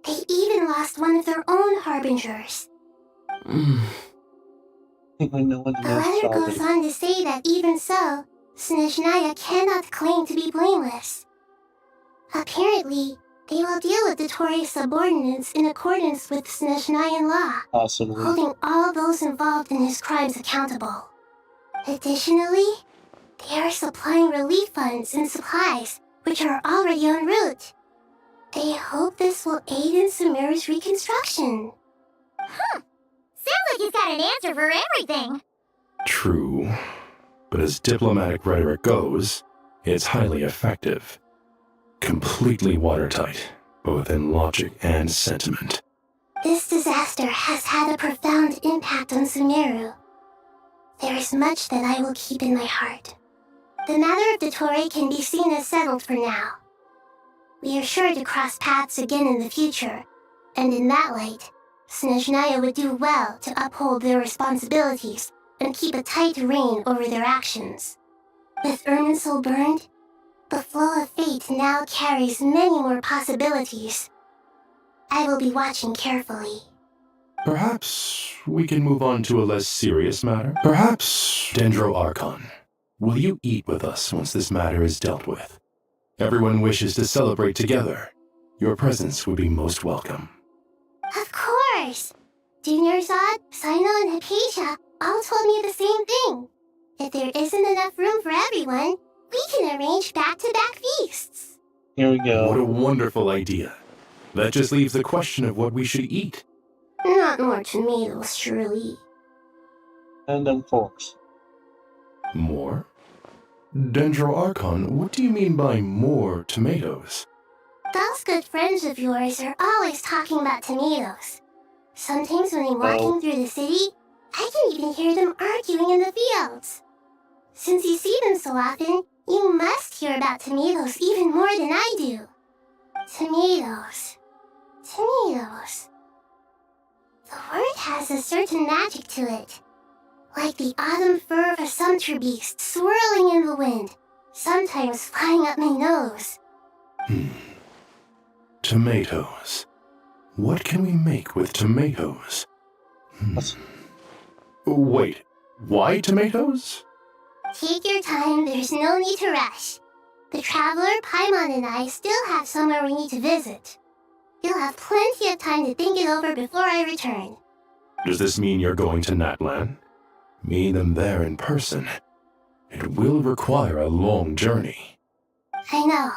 They even lost one of their own harbingers. I know what The letter goes on to say that even so, Snezhnaya cannot claim to be blameless. Apparently, they will deal with Dottore's subordinates in accordance with Snezhnayan law, Possibly. holding all those involved in his crimes accountable. Additionally, they are supplying relief funds and supplies, which are already en route. They hope this will aid in Sumeru's reconstruction. Sounds like he's got an answer for everything. True, but as diplomatic rhetoric goes, it's highly effective. Completely watertight, both in logic and sentiment. This disaster has had a profound impact on Sumeru. There is much that I will keep in my heart. The matter of Dottore can be seen as settled for now. We are sure to cross paths again in the future, and in that light, Snezhnaya would do well to uphold their responsibilities and keep a tight rein over their actions. With Irminsul burned, the flow of fate now carries many more possibilities. I will be watching carefully. Perhaps we can move on to a less serious matter? Perhaps, Dendro Archon, will you eat with us once this matter is dealt with? Everyone wishes to celebrate together. Your presence would be most welcome. Of course! Junior Zod, Sino, and Hypatia all told me the same thing. If there isn't enough room for everyone, We can arrange back-to-back feasts. Here we go. What a wonderful idea. That just leaves the question of what we should eat. Not more tomatoes, surely. And them forks. More? Dendro Archon, what do you mean by more tomatoes? Those good friends of yours are always talking about tomatoes. Sometimes when I'm walking through the city, I can even hear them arguing in the fields. Since you see them so often, you must hear about tomatoes even more than I do. Tomatoes. Tomatoes. The word has a certain magic to it. Like the autumn fur of a sumpter beast swirling in the wind, sometimes flying up my nose. Tomatoes. What can we make with tomatoes? Wait, why tomatoes? Take your time, there's no need to rush. The traveler, Paimon, and I still have somewhere we need to visit. You'll have plenty of time to think it over before I return. Does this mean you're going to Natlan? Meet them there in person. It will require a long journey. I know.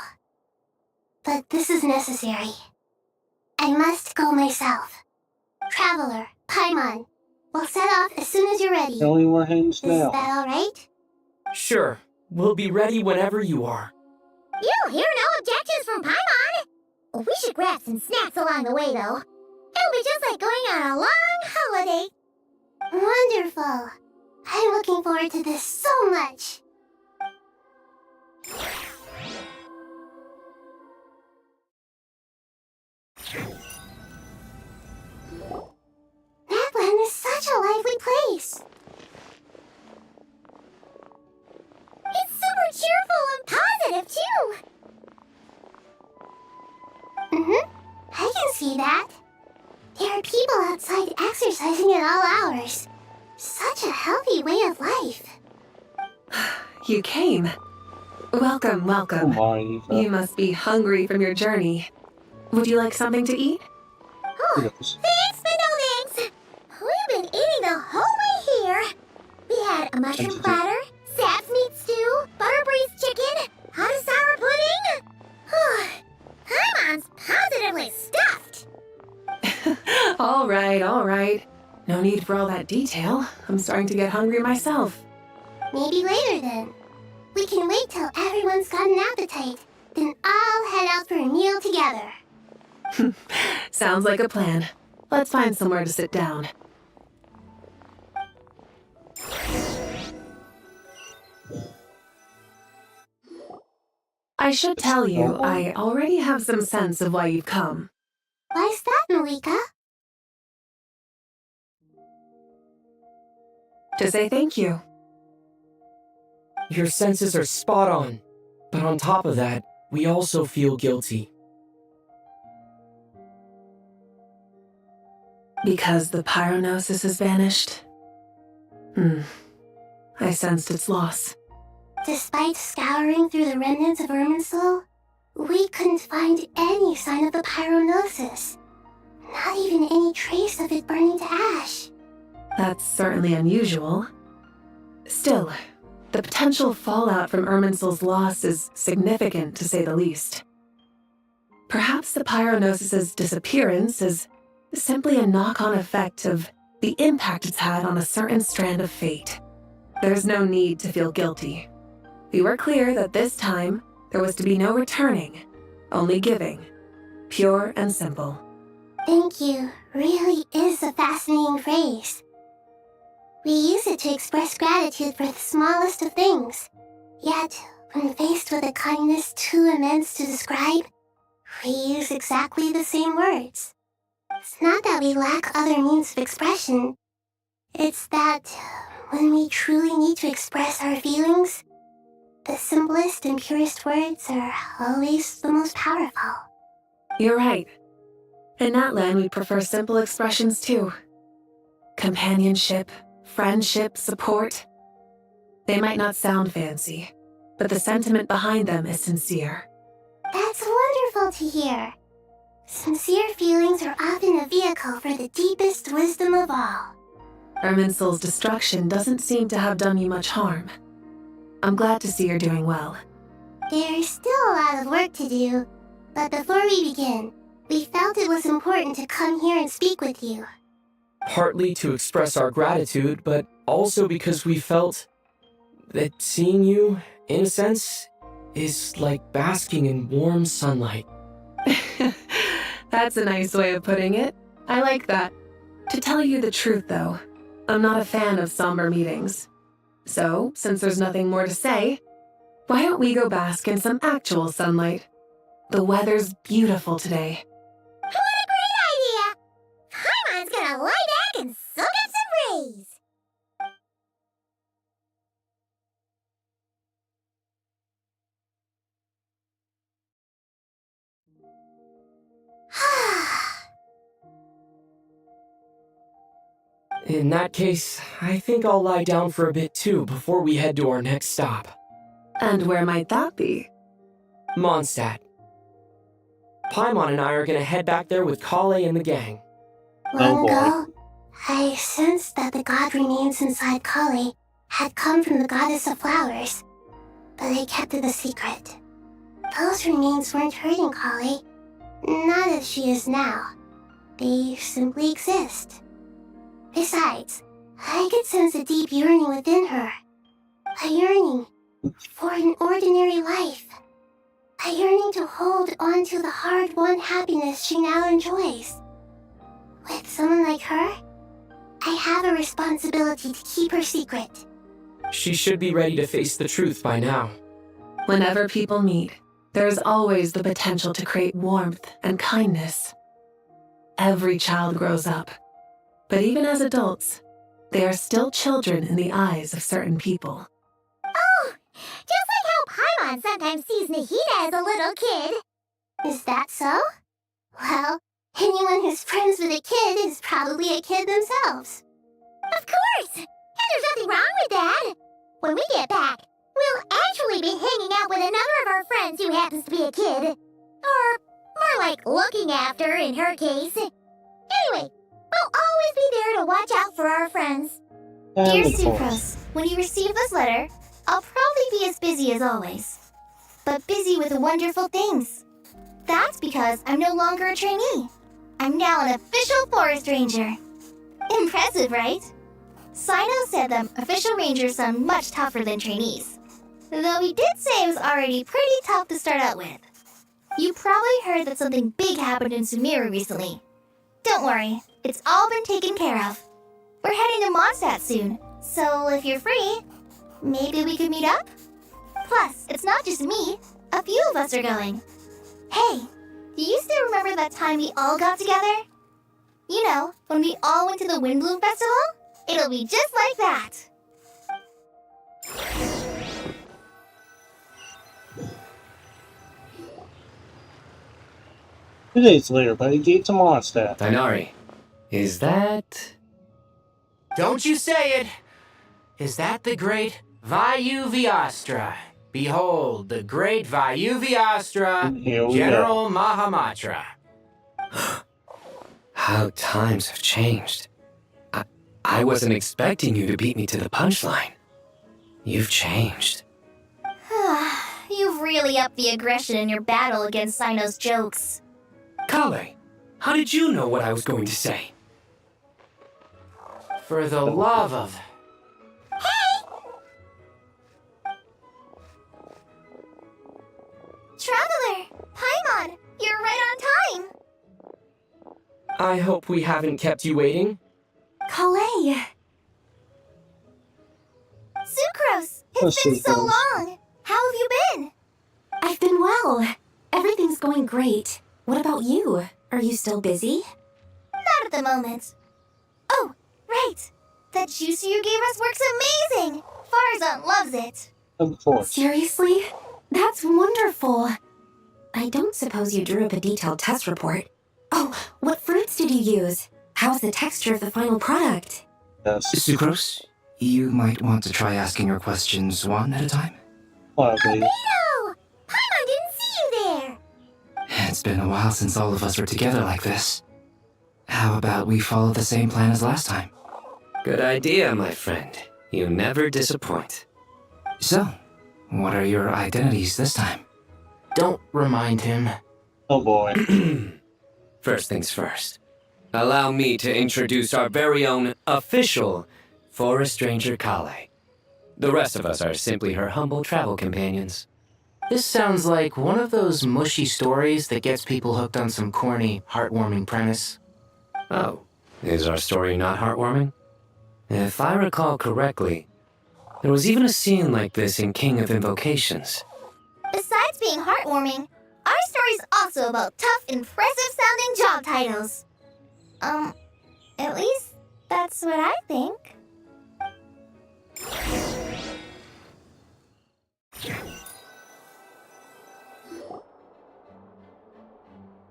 But this is necessary. I must go myself. Traveler, Paimon, we'll set off as soon as you're ready. Tell me where hands Is now. that all right? Sure, we'll be ready whenever you are. You'll hear no objections from Paimon. We should grab some snacks along the way, though. It'll be just like going on a long holiday. Wonderful. I'm looking forward to this so much. Natlan is such a lively place. It's super cheerful and positive, too. I can see that. There are people outside exercising at all hours. Such a healthy way of life. You came. Welcome, welcome. You must be hungry from your journey. Would you like something to eat? Oh, thanks, but no thanks. We've been eating the whole way here. We had a mushroom platter, sap's meat stew, butter braised chicken, hot and sour pudding. Paimon's positively stuffed. All right. No need for all that detail. I'm starting to get hungry myself. Maybe later then. We can wait till everyone's got an appetite. Then I'll head out for a meal together. Sounds like a plan. Let's find somewhere to sit down. I should tell you, I already have some sense of why you've come. Why's that, Malika? To say thank you. Your senses are spot on. But on top of that, we also feel guilty. Because the pyronosis has vanished? I sensed its loss. Despite scouring through the remnants of Irminsul, we couldn't find any sign of the pyronosis. Not even any trace of it burning to ash. That's certainly unusual. Still, the potential fallout from Irminsul's loss is significant, to say the least. Perhaps the pyronosis's disappearance is simply a knock-on effect of the impact it's had on a certain strand of fate. There's no need to feel guilty. We were clear that this time, there was to be no returning, only giving. Pure and simple. Thank you really is a fascinating phrase. We use it to express gratitude for the smallest of things. Yet, when faced with a kindness too immense to describe, we use exactly the same words. It's not that we lack other means of expression. It's that when we truly need to express our feelings, the simplest and purest words are always the most powerful. You're right. In Natlan, we prefer simple expressions too. Companionship, friendship, support. They might not sound fancy, but the sentiment behind them is sincere. That's wonderful to hear. Sincere feelings are often a vehicle for the deepest wisdom of all. Irminsul's destruction doesn't seem to have done you much harm. I'm glad to see you're doing well. There's still a lot of work to do, but before we begin, we felt it was important to come here and speak with you. Partly to express our gratitude, but also because we felt that seeing you, in a sense, is like basking in warm sunlight. That's a nice way of putting it. I like that. To tell you the truth, though, I'm not a fan of somber meetings. So, since there's nothing more to say, why don't we go bask in some actual sunlight? The weather's beautiful today. What a great idea! Paimon's gonna lie back and soak up some rays. In that case, I think I'll lie down for a bit too before we head to our next stop. And where might that be? Mondstadt. Paimon and I are gonna head back there with Kale and the gang. Long ago, I sensed that the god remains inside Kali had come from the goddess of flowers, but I kept it a secret. Those remains weren't hurting Kali, not as she is now. They simply exist. Besides, I could sense a deep yearning within her. A yearning for an ordinary life. A yearning to hold on to the hard-won happiness she now enjoys. With someone like her, I have a responsibility to keep her secret. She should be ready to face the truth by now. Whenever people meet, there's always the potential to create warmth and kindness. Every child grows up, but even as adults, they are still children in the eyes of certain people. Oh, just like how Paimon sometimes sees Nahida as a little kid. Is that so? Well, anyone who's friends with a kid is probably a kid themselves. Of course! And there's nothing wrong with that. When we get back, we'll actually be hanging out with another of our friends who happens to be a kid. Or more like looking after, in her case. Anyway, we'll always be there to watch out for our friends. Dear Sucrose, when you receive this letter, I'll probably be as busy as always. But busy with wonderful things. That's because I'm no longer a trainee. I'm now an official forest ranger. Impressive, right? Sino said that official rangers sound much tougher than trainees. Though he did say it was already pretty tough to start out with. You probably heard that something big happened in Sumeru recently. Don't worry, it's all been taken care of. We're heading to Mondstadt soon, so if you're free, maybe we could meet up? Plus, it's not just me. A few of us are going. Hey, do you still remember that time we all got together? You know, when we all went to the Windbloom Festival? It'll be just like that. 2 days later, by the gates of Mondstadt. Dainari, is that... Don't you say it! Is that the great Vayu Vyastra? Behold, the great Vayu Vyastra, Here we General Mahamatra. How times have changed. I wasn't expecting you to beat me to the punchline. You've changed. You've really upped the aggression in your battle against Sino's jokes. Kale, how did you know what I was going to say? For the love of... Traveler! Paimon! You're right on time! I hope we haven't kept you waiting. Kale! Sucrose! It's been so long! How have you been? I've been well. Everything's going great. What about you? Are you still busy? Not at the moment. Oh, right! That juicer you gave us works amazing! Farzan loves it! Of course. Seriously? That's wonderful. I don't suppose you drew up a detailed test report. Oh, what fruits did you use? How's the texture of the final product? Yes. Sucrose, you might want to try asking your questions one at a time. Probably. Albedo! Paimon didn't see you there! It's been a while since all of us were together like this. How about we follow the same plan as last time? Good idea, my friend. You never disappoint. So, What are your identities this time? Don't remind him. Oh boy. First things first. Allow me to introduce our very own official Forest Ranger Kale. The rest of us are simply her humble travel companions. This sounds like one of those mushy stories that gets people hooked on some corny, heartwarming premise. Oh, is our story not heartwarming? If I recall correctly, there was even a scene like this in King of Invocations. Besides being heartwarming, our story's also about tough, impressive-sounding job titles. At least that's what I think.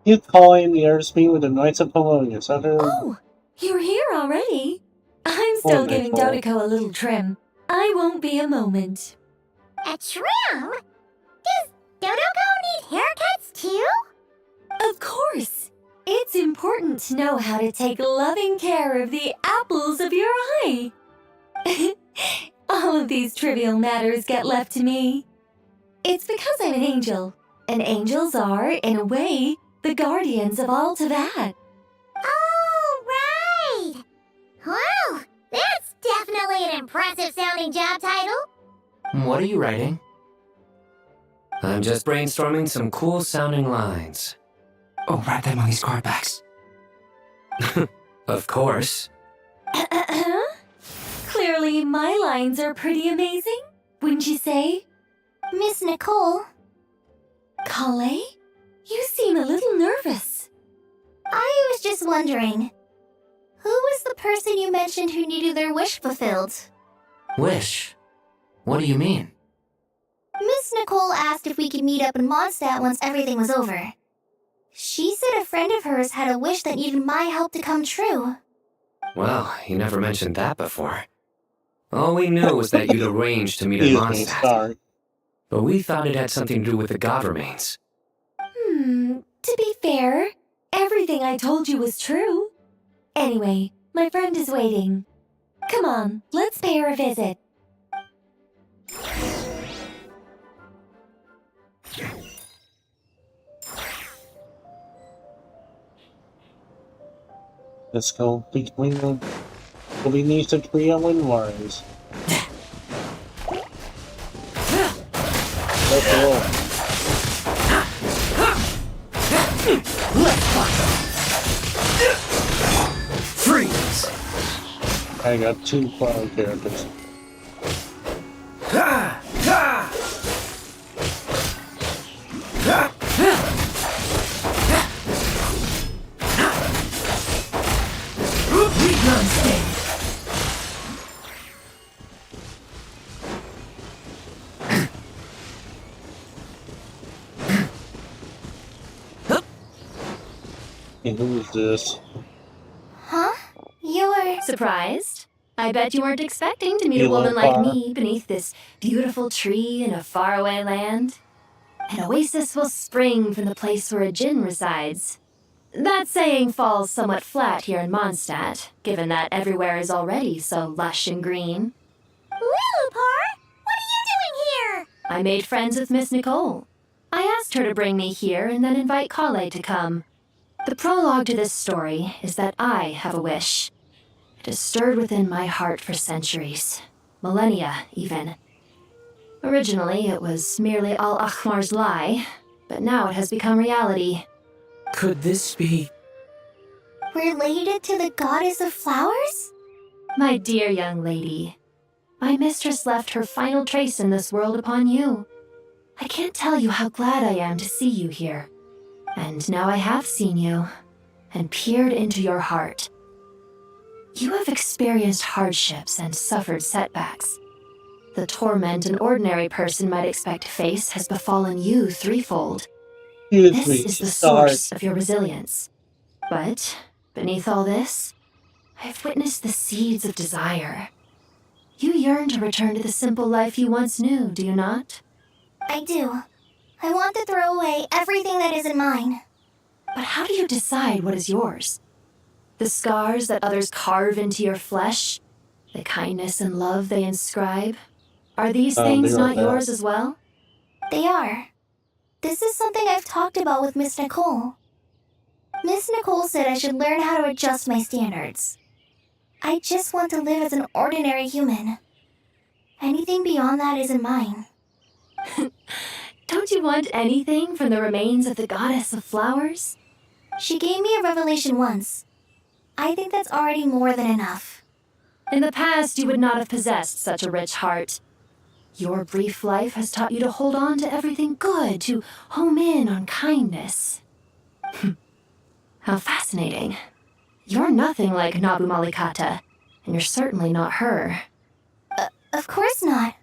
You calling the airspeed with the Knights of Polonius. Oh, you're here already? I'm still giving Dodiko a little trim. I won't be a moment. A trim? Does Dodoko need haircuts too? Of course. It's important to know how to take loving care of the apples of your eye. All of these trivial matters get left to me. It's because I'm an angel, and angels are, in a way, the guardians of all Teyvat. Oh, right! Wow, that's definitely an impressive-sounding job title. What are you writing? I'm just brainstorming some cool-sounding lines. Oh, write them on these card backs. Of course. Clearly, my lines are pretty amazing, wouldn't you say? Miss Nicole. Kale? You seem a little nervous. I was just wondering, who was the person you mentioned who needed their wish fulfilled? Wish? What do you mean? Miss Nicole asked if we could meet up in Mondstadt once everything was over. She said a friend of hers had a wish that needed my help to come true. Well, you never mentioned that before. All we knew was that you'd arranged to meet at Mondstadt. But we thought it had something to do with the god remains. To be fair, everything I told you was true. Anyway, my friend is waiting. Come on, let's pay her a visit. Let's go between them. Beneath the trio and wires. Let's roll. Freeze! I got 2 clown characters. And who is this? Huh? You're... Surprised? I bet you weren't expecting to meet a woman like me beneath this beautiful tree in a faraway land. An oasis will spring from the place where a djinn resides. That saying falls somewhat flat here in Mondstadt, given that everywhere is already so lush and green. Lilupar, what are you doing here? I made friends with Miss Nicole. I asked her to bring me here and then invite Kale to come. The prologue to this story is that I have a wish. It has stirred within my heart for centuries, millennia even. Originally, it was merely Al-Akhmar's lie, but now it has become reality. Could this be... Related to the goddess of flowers? My dear young lady, my mistress left her final trace in this world upon you. I can't tell you how glad I am to see you here. And now I have seen you, and peered into your heart. You have experienced hardships and suffered setbacks. The torment an ordinary person might expect to face has befallen you threefold. This is the source of your resilience. But, beneath all this, I have witnessed the seeds of desire. You yearn to return to the simple life you once knew, do you not? I do. I want to throw away everything that isn't mine. But how do you decide what is yours? The scars that others carve into your flesh? The kindness and love they inscribe? Are these things they are not that. yours as well? They are. This is something I've talked about with Miss Nicole. Miss Nicole said I should learn how to adjust my standards. I just want to live as an ordinary human. Anything beyond that isn't mine. Don't you want anything from the remains of the goddess of flowers? She gave me a revelation once. I think that's already more than enough. In the past, you would not have possessed such a rich heart. Your brief life has taught you to hold on to everything good, to home in on kindness. How fascinating. You're nothing like Nabu Malikata, and you're certainly not her. Of course not.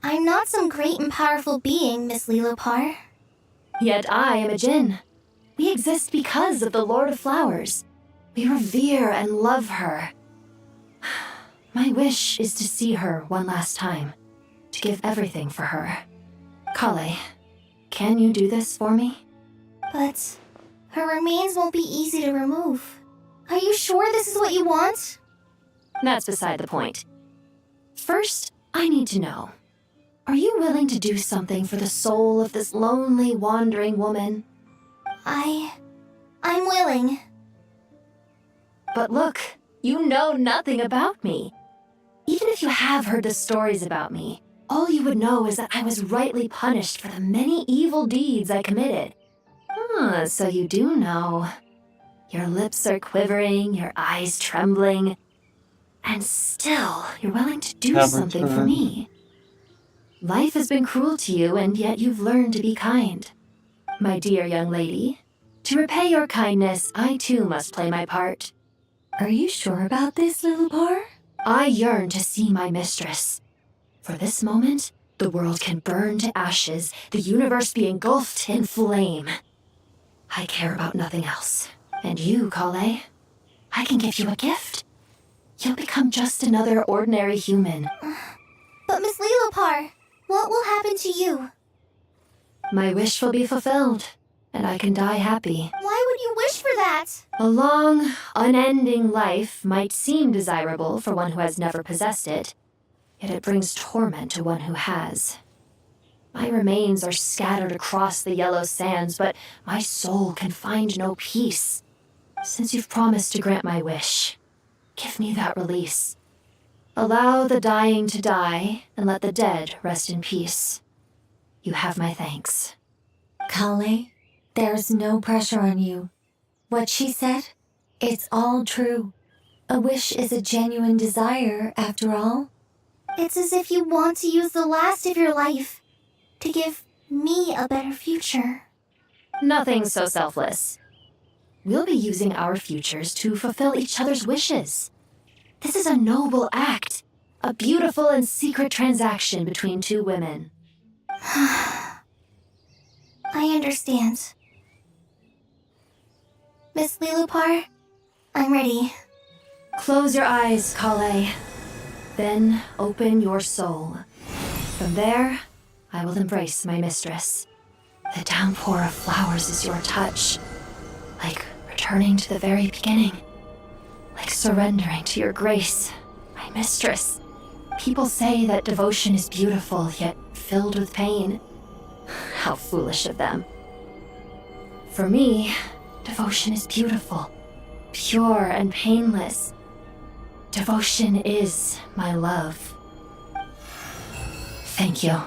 I'm not some great and powerful being, Miss Lilopar. Yet I am a Jinn. We exist because of the Lord of Flowers. We revere and love her. My wish is to see her one last time, to give everything for her. Kale, can you do this for me? But her remains won't be easy to remove. Are you sure this is what you want? That's beside the point. First, I need to know, are you willing to do something for the soul of this lonely, wandering woman? I'm willing. But look, you know nothing about me. Even if you have heard the stories about me, all you would know is that I was rightly punished for the many evil deeds I committed. So you do know. Your lips are quivering, your eyes trembling, and still you're willing to do something for me. Life has been cruel to you, and yet you've learned to be kind. My dear young lady, to repay your kindness, I too must play my part. Are you sure about this, Lilopar? I yearn to see my mistress. For this moment, the world can burn to ashes, the universe be engulfed in flame. I care about nothing else. And you, Kale, I can give you a gift. You'll become just another ordinary human. But Miss Lilopar, what will happen to you? My wish will be fulfilled, and I can die happy. Why would you wish for that? A long, unending life might seem desirable for one who has never possessed it, yet it brings torment to one who has. My remains are scattered across the yellow sands, but my soul can find no peace. Since you've promised to grant my wish, give me that release. Allow the dying to die, and let the dead rest in peace. You have my thanks. Kale, there's no pressure on you. What she said, it's all true. A wish is a genuine desire, after all. It's as if you want to use the last of your life to give me a better future. Nothing so selfless. We'll be using our futures to fulfill each other's wishes. This is a noble act, a beautiful and secret transaction between two women. I understand. Miss Lilopar, I'm ready. Close your eyes, Kale. Then open your soul. From there, I will embrace my mistress. The downpour of flowers is your touch, like returning to the very beginning, like surrendering to your grace, my mistress. People say that devotion is beautiful, yet filled with pain. How foolish of them. For me, devotion is beautiful, pure and painless. Devotion is my love. Thank you.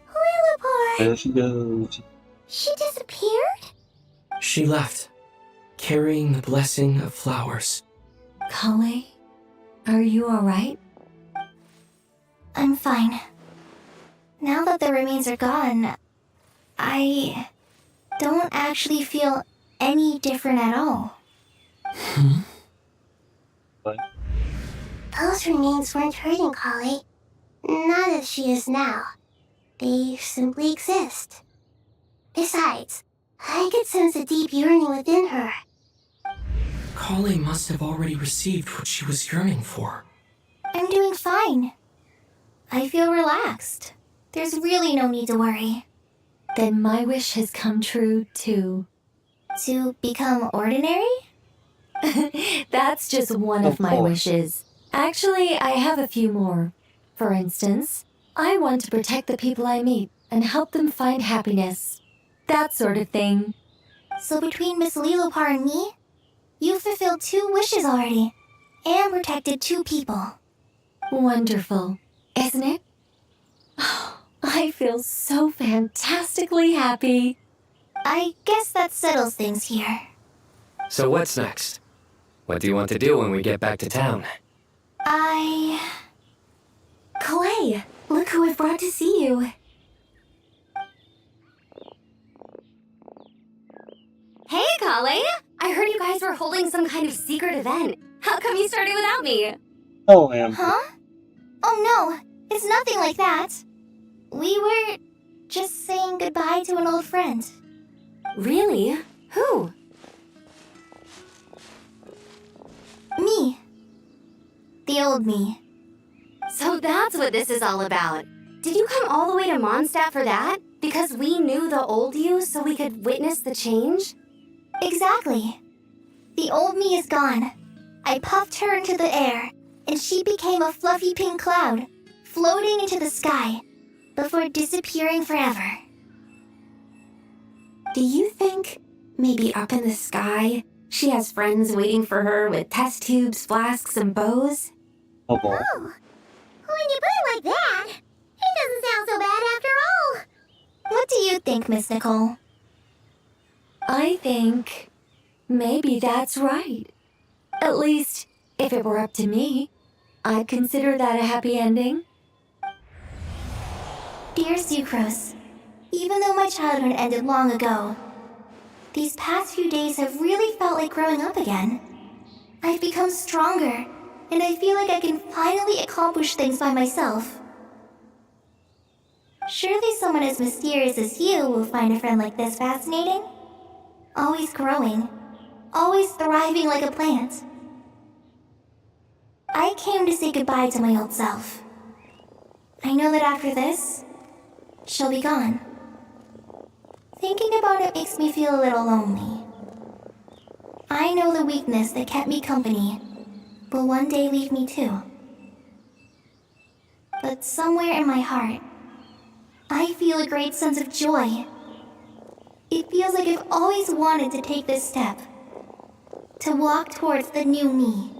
Lilopar! There she goes. She disappeared? She left, carrying the blessing of flowers. Kale, are you alright? I'm fine. Now that the remains are gone, I don't actually feel any different at all. What? Those remains weren't hurting Kale. Not as she is now. They simply exist. Besides, I could sense a deep yearning within her. Kale must have already received what she was yearning for. I'm doing fine. I feel relaxed. There's really no need to worry. Then my wish has come true, too. To become ordinary? That's just one of my wishes. Actually, I have a few more. For instance, I want to protect the people I meet and help them find happiness. That sort of thing. So between Miss Lilopar and me, you've fulfilled 2 wishes already, and protected 2 people. Wonderful, isn't it? I feel so fantastically happy. I guess that settles things here. So what's next? What do you want to do when we get back to town? Clay, look who I've brought to see you. Hey, Kale! I heard you guys were holding some kind of secret event. How come you started without me? Oh, Amber. Huh? Oh no, it's nothing like that. We were just saying goodbye to an old friend. Really? Who? Me. The old me. So that's what this is all about. Did you come all the way to Mondstadt for that? Because we knew the old you so we could witness the change? Exactly. The old me is gone. I puffed her into the air, and she became a fluffy pink cloud, floating into the sky, before disappearing forever. Do you think, maybe up in the sky, she has friends waiting for her with test tubes, flasks, and bows? Oh boy. Oh, when you put it like that, it doesn't sound so bad after all. What do you think, Miss Nicole? I think maybe that's right. At least, if it were up to me, I'd consider that a happy ending. Dear Sucrose, even though my childhood ended long ago, these past few days have really felt like growing up again. I've become stronger, and I feel like I can finally accomplish things by myself. Surely someone as mysterious as you will find a friend like this fascinating? Always growing, always thriving like a plant. I came to say goodbye to my old self. I know that after this, she'll be gone. Thinking about it makes me feel a little lonely. I know the weakness that kept me company will one day leave me too. But somewhere in my heart, I feel a great sense of joy. It feels like I've always wanted to take this step, to walk towards the new me.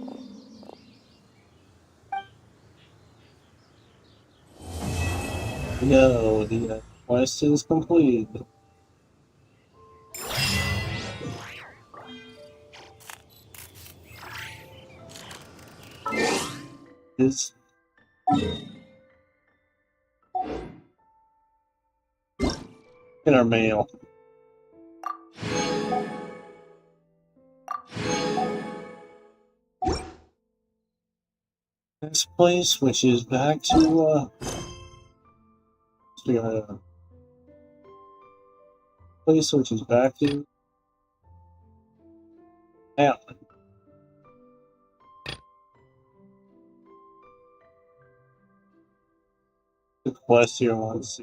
No, the quest is complete. Is in our mail. This place, which is back to place which is back to now. The quest here wants.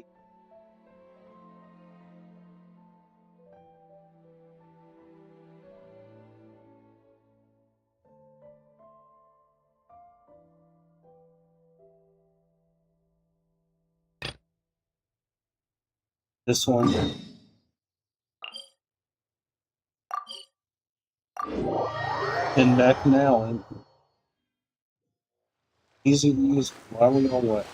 This one. And back now. And easy to use while we all wet.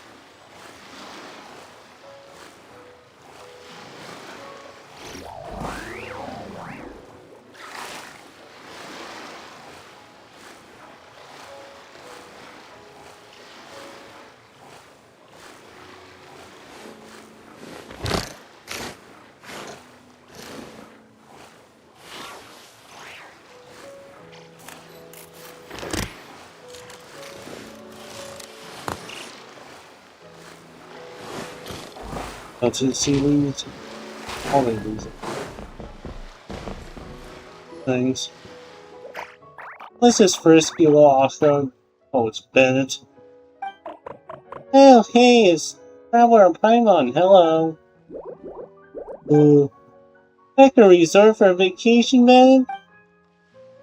That's it, see these? All of these things. What's this frisky little off-road? Oh, it's Bennett. Oh, hey, it's Traveler Paimon, hello. Back a resort for a vacation, man?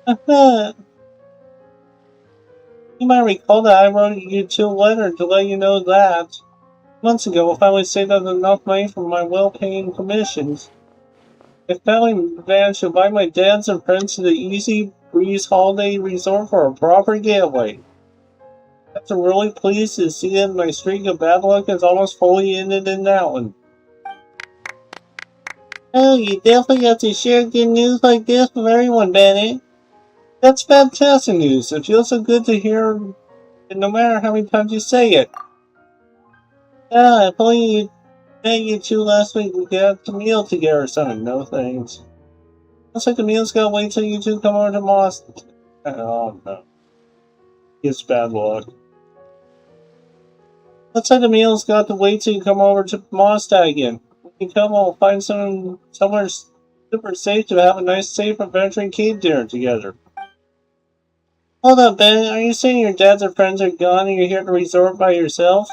You might recall that I wrote you 2 letters to let you know that. Months ago, I finally saved up enough money for my well-paying commissions. I finally managed to buy my dads and friends to the Easy Breeze Holiday Resort for a proper getaway. I'm really pleased to see that my streak of bad luck has almost fully ended in that one. Oh, you definitely have to share good news like this with everyone, Bennett. That's fantastic news. It feels so good to hear, and no matter how many times you say it. Yeah, if only you met you 2 last week, we could have the meal together or something. No thanks. Looks like the meal's gotta wait till you 2 come over to Moss. Oh no. It's bad luck. Looks like the meal's got to wait till you come over to Mondstadt again. When you come, we'll find somewhere super safe to have a nice, safe, adventuring cave dinner together. Hold up, Ben. Are you saying your dads and friends are gone and you're here to resort by yourself?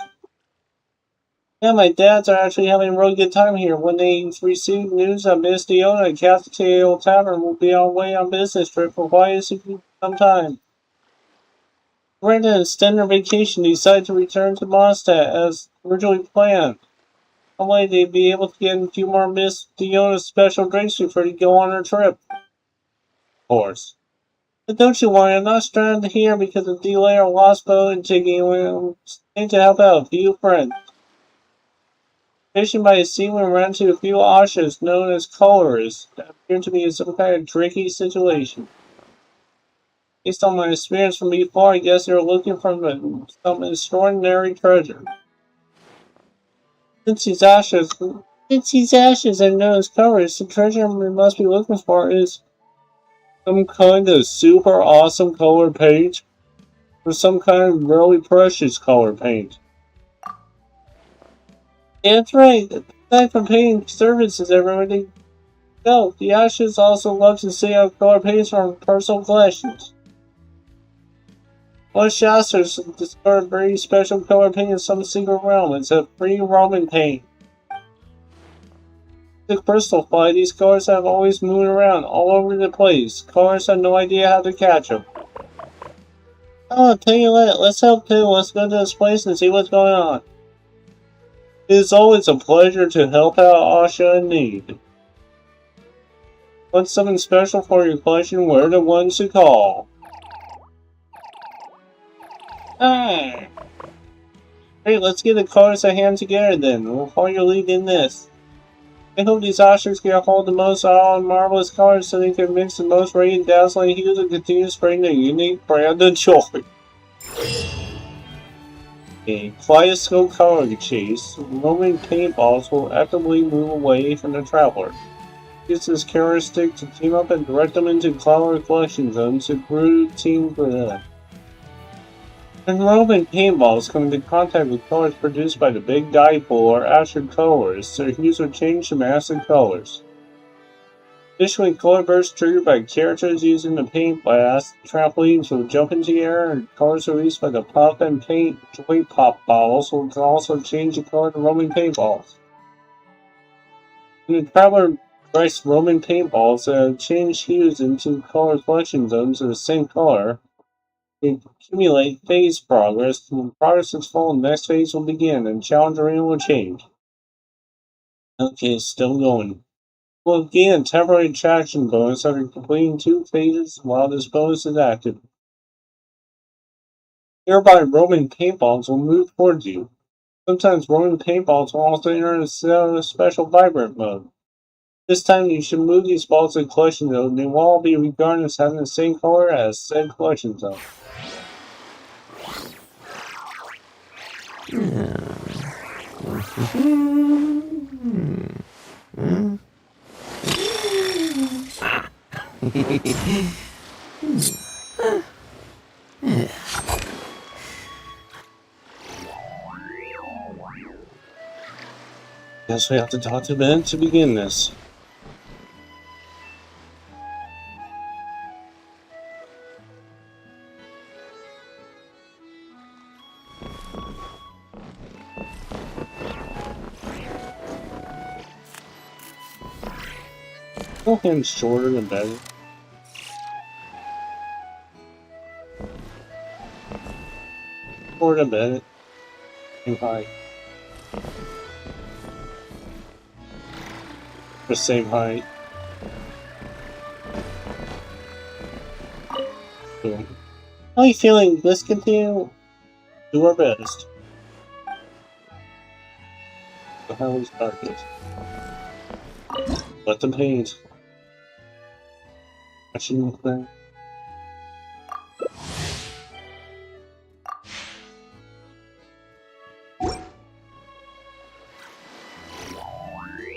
Yeah, my dads are actually having a really good time here. When they receive news that Miss Diona at Cafeteria Tavern will be on way on business trip for quite some time. Right to extend their vacation, they decided to return to Mondstadt as originally planned. Hopefully they'd be able to get a few more Miss Diona's special drinks before they go on their trip. Of course. But don't you worry, I'm not stranded here because of delay or lost boat and taking away. Need to help out a few friends. Fishing by the sea, we ran into a few Ashas known as colorists that appeared to be in some kind of tricky situation. Based on my experience from before, I guess they're looking for some extraordinary treasure. Since these ashes are known as colorists, the treasure we must be looking for is some kind of super awesome color paint or some kind of really precious color paint. Yeah, that's right. Aside from painting services everywhere go, the Ashes also love to see out color paints from personal collections. One Shasters discovered a very special color paint in some secret realm. It's a free Roman paint. The crystal fly, these colors have always moved around all over the place. Colors have no idea how to catch them. Oh, I'll tell you what, let's help too. Let's go to this place and see what's going on. It is always a pleasure to help out Asha in need. Want something special for your collection? We're the ones to call. Hey! Hey, let's get the colors at hand together then. We'll follow your lead in this. I hope these Ashers get hold the most all marvelous colors so they can mix the most radiant, dazzling hues and continue spreading their unique brand of joy. A kaleidoscope color chase. Roman paintballs will actively move away from the traveler. Use this characteristic to team up and direct them into color collection zones to brew team for them. When Roman paintballs come into contact with colors produced by the big dipole or Asher colors, their hues will change to massive colors. Additionally, color bursts triggered by characters using the paint blast, trampolines will jump into the air, and colors released by the pop and paint joy pop bottles will also change the color of the Roman paintballs. When the traveler directs Roman paintballs change hues into color collection zones of the same color, they accumulate phase progress. When progress is full, the next phase will begin, and challenge arena will change. Okay, it's still going. We'll gain a temporary attraction bonus after completing 2 phases while this bonus is active. Nearby Roman paintballs will move towards you. Sometimes Roman paintballs will also enter a special vibrant mode. This time you should move these balls to the collection zone, and they will all be regarded as having the same color as said collection zone. Guess we have to talk to Ben to begin this. Go him shorter than better. Shorter than better. Same height. The same height. Cool. How are you feeling? Let's continue. Do our best. So how we start this? Let them paint. Machine thing.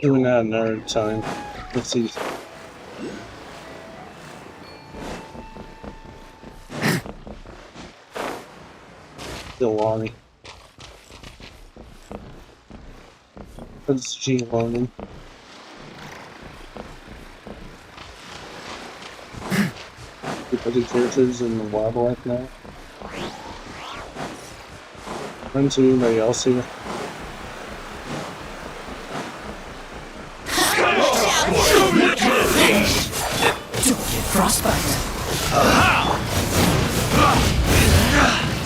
Doing that another time. Let's see. Still lonely. Let's G loading. We put the characters in the wildlife now. Run to anybody else here. Don't get frostbite.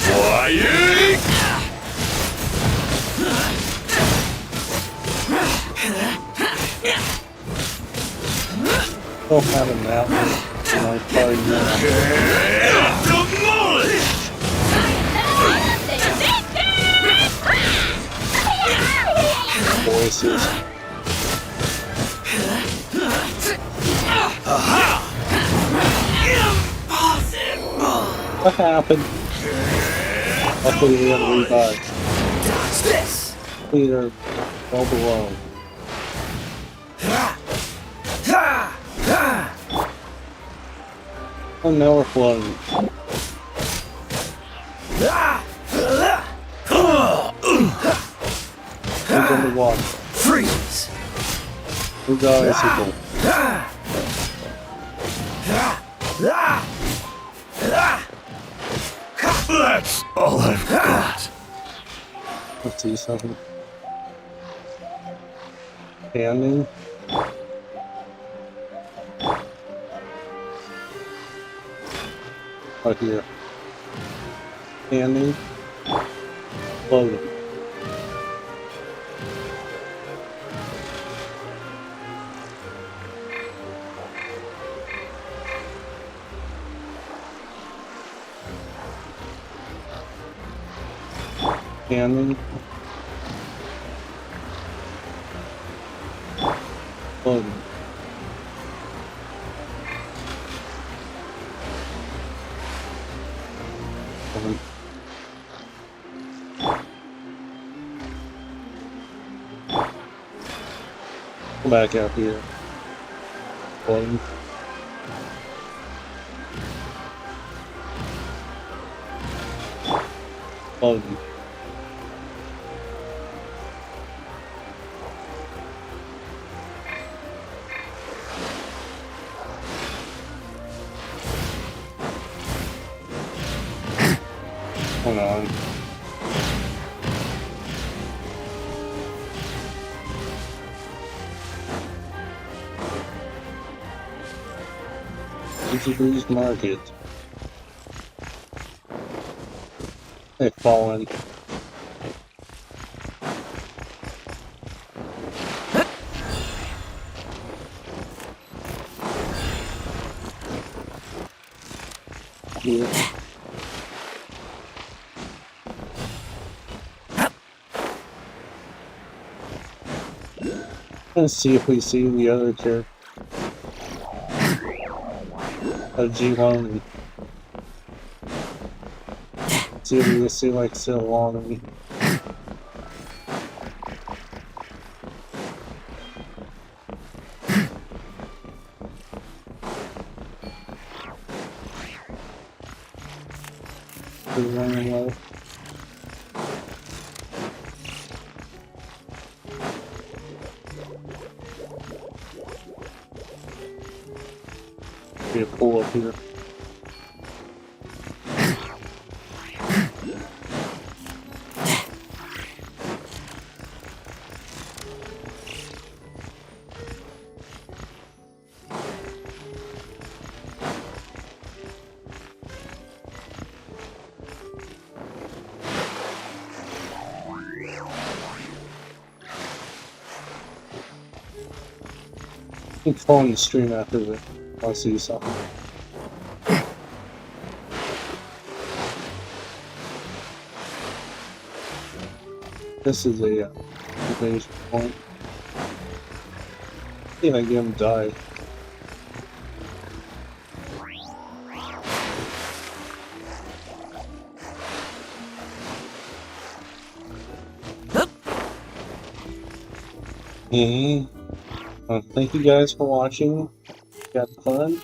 Flying! Don't have a map. My party voices. What happened? Luckily we have a revive. Peter, well below. Oh, now we're floating. Who's on the water? Freeze! Who got icicle? That's all I've got. Let's see something. Standing. Right here. Standing. Floating. Standing. Floating. Come back out here. Floating. Floating. Hold on. These market. They've fallen. Here. Let's see if we see the other character. G1. See if we can see like Silwani. Running low. Be a pull up here. You can call on the stream after this. I'll see something. This is a invasion point. Can't I get him die? Thank you guys for watching. Got fun.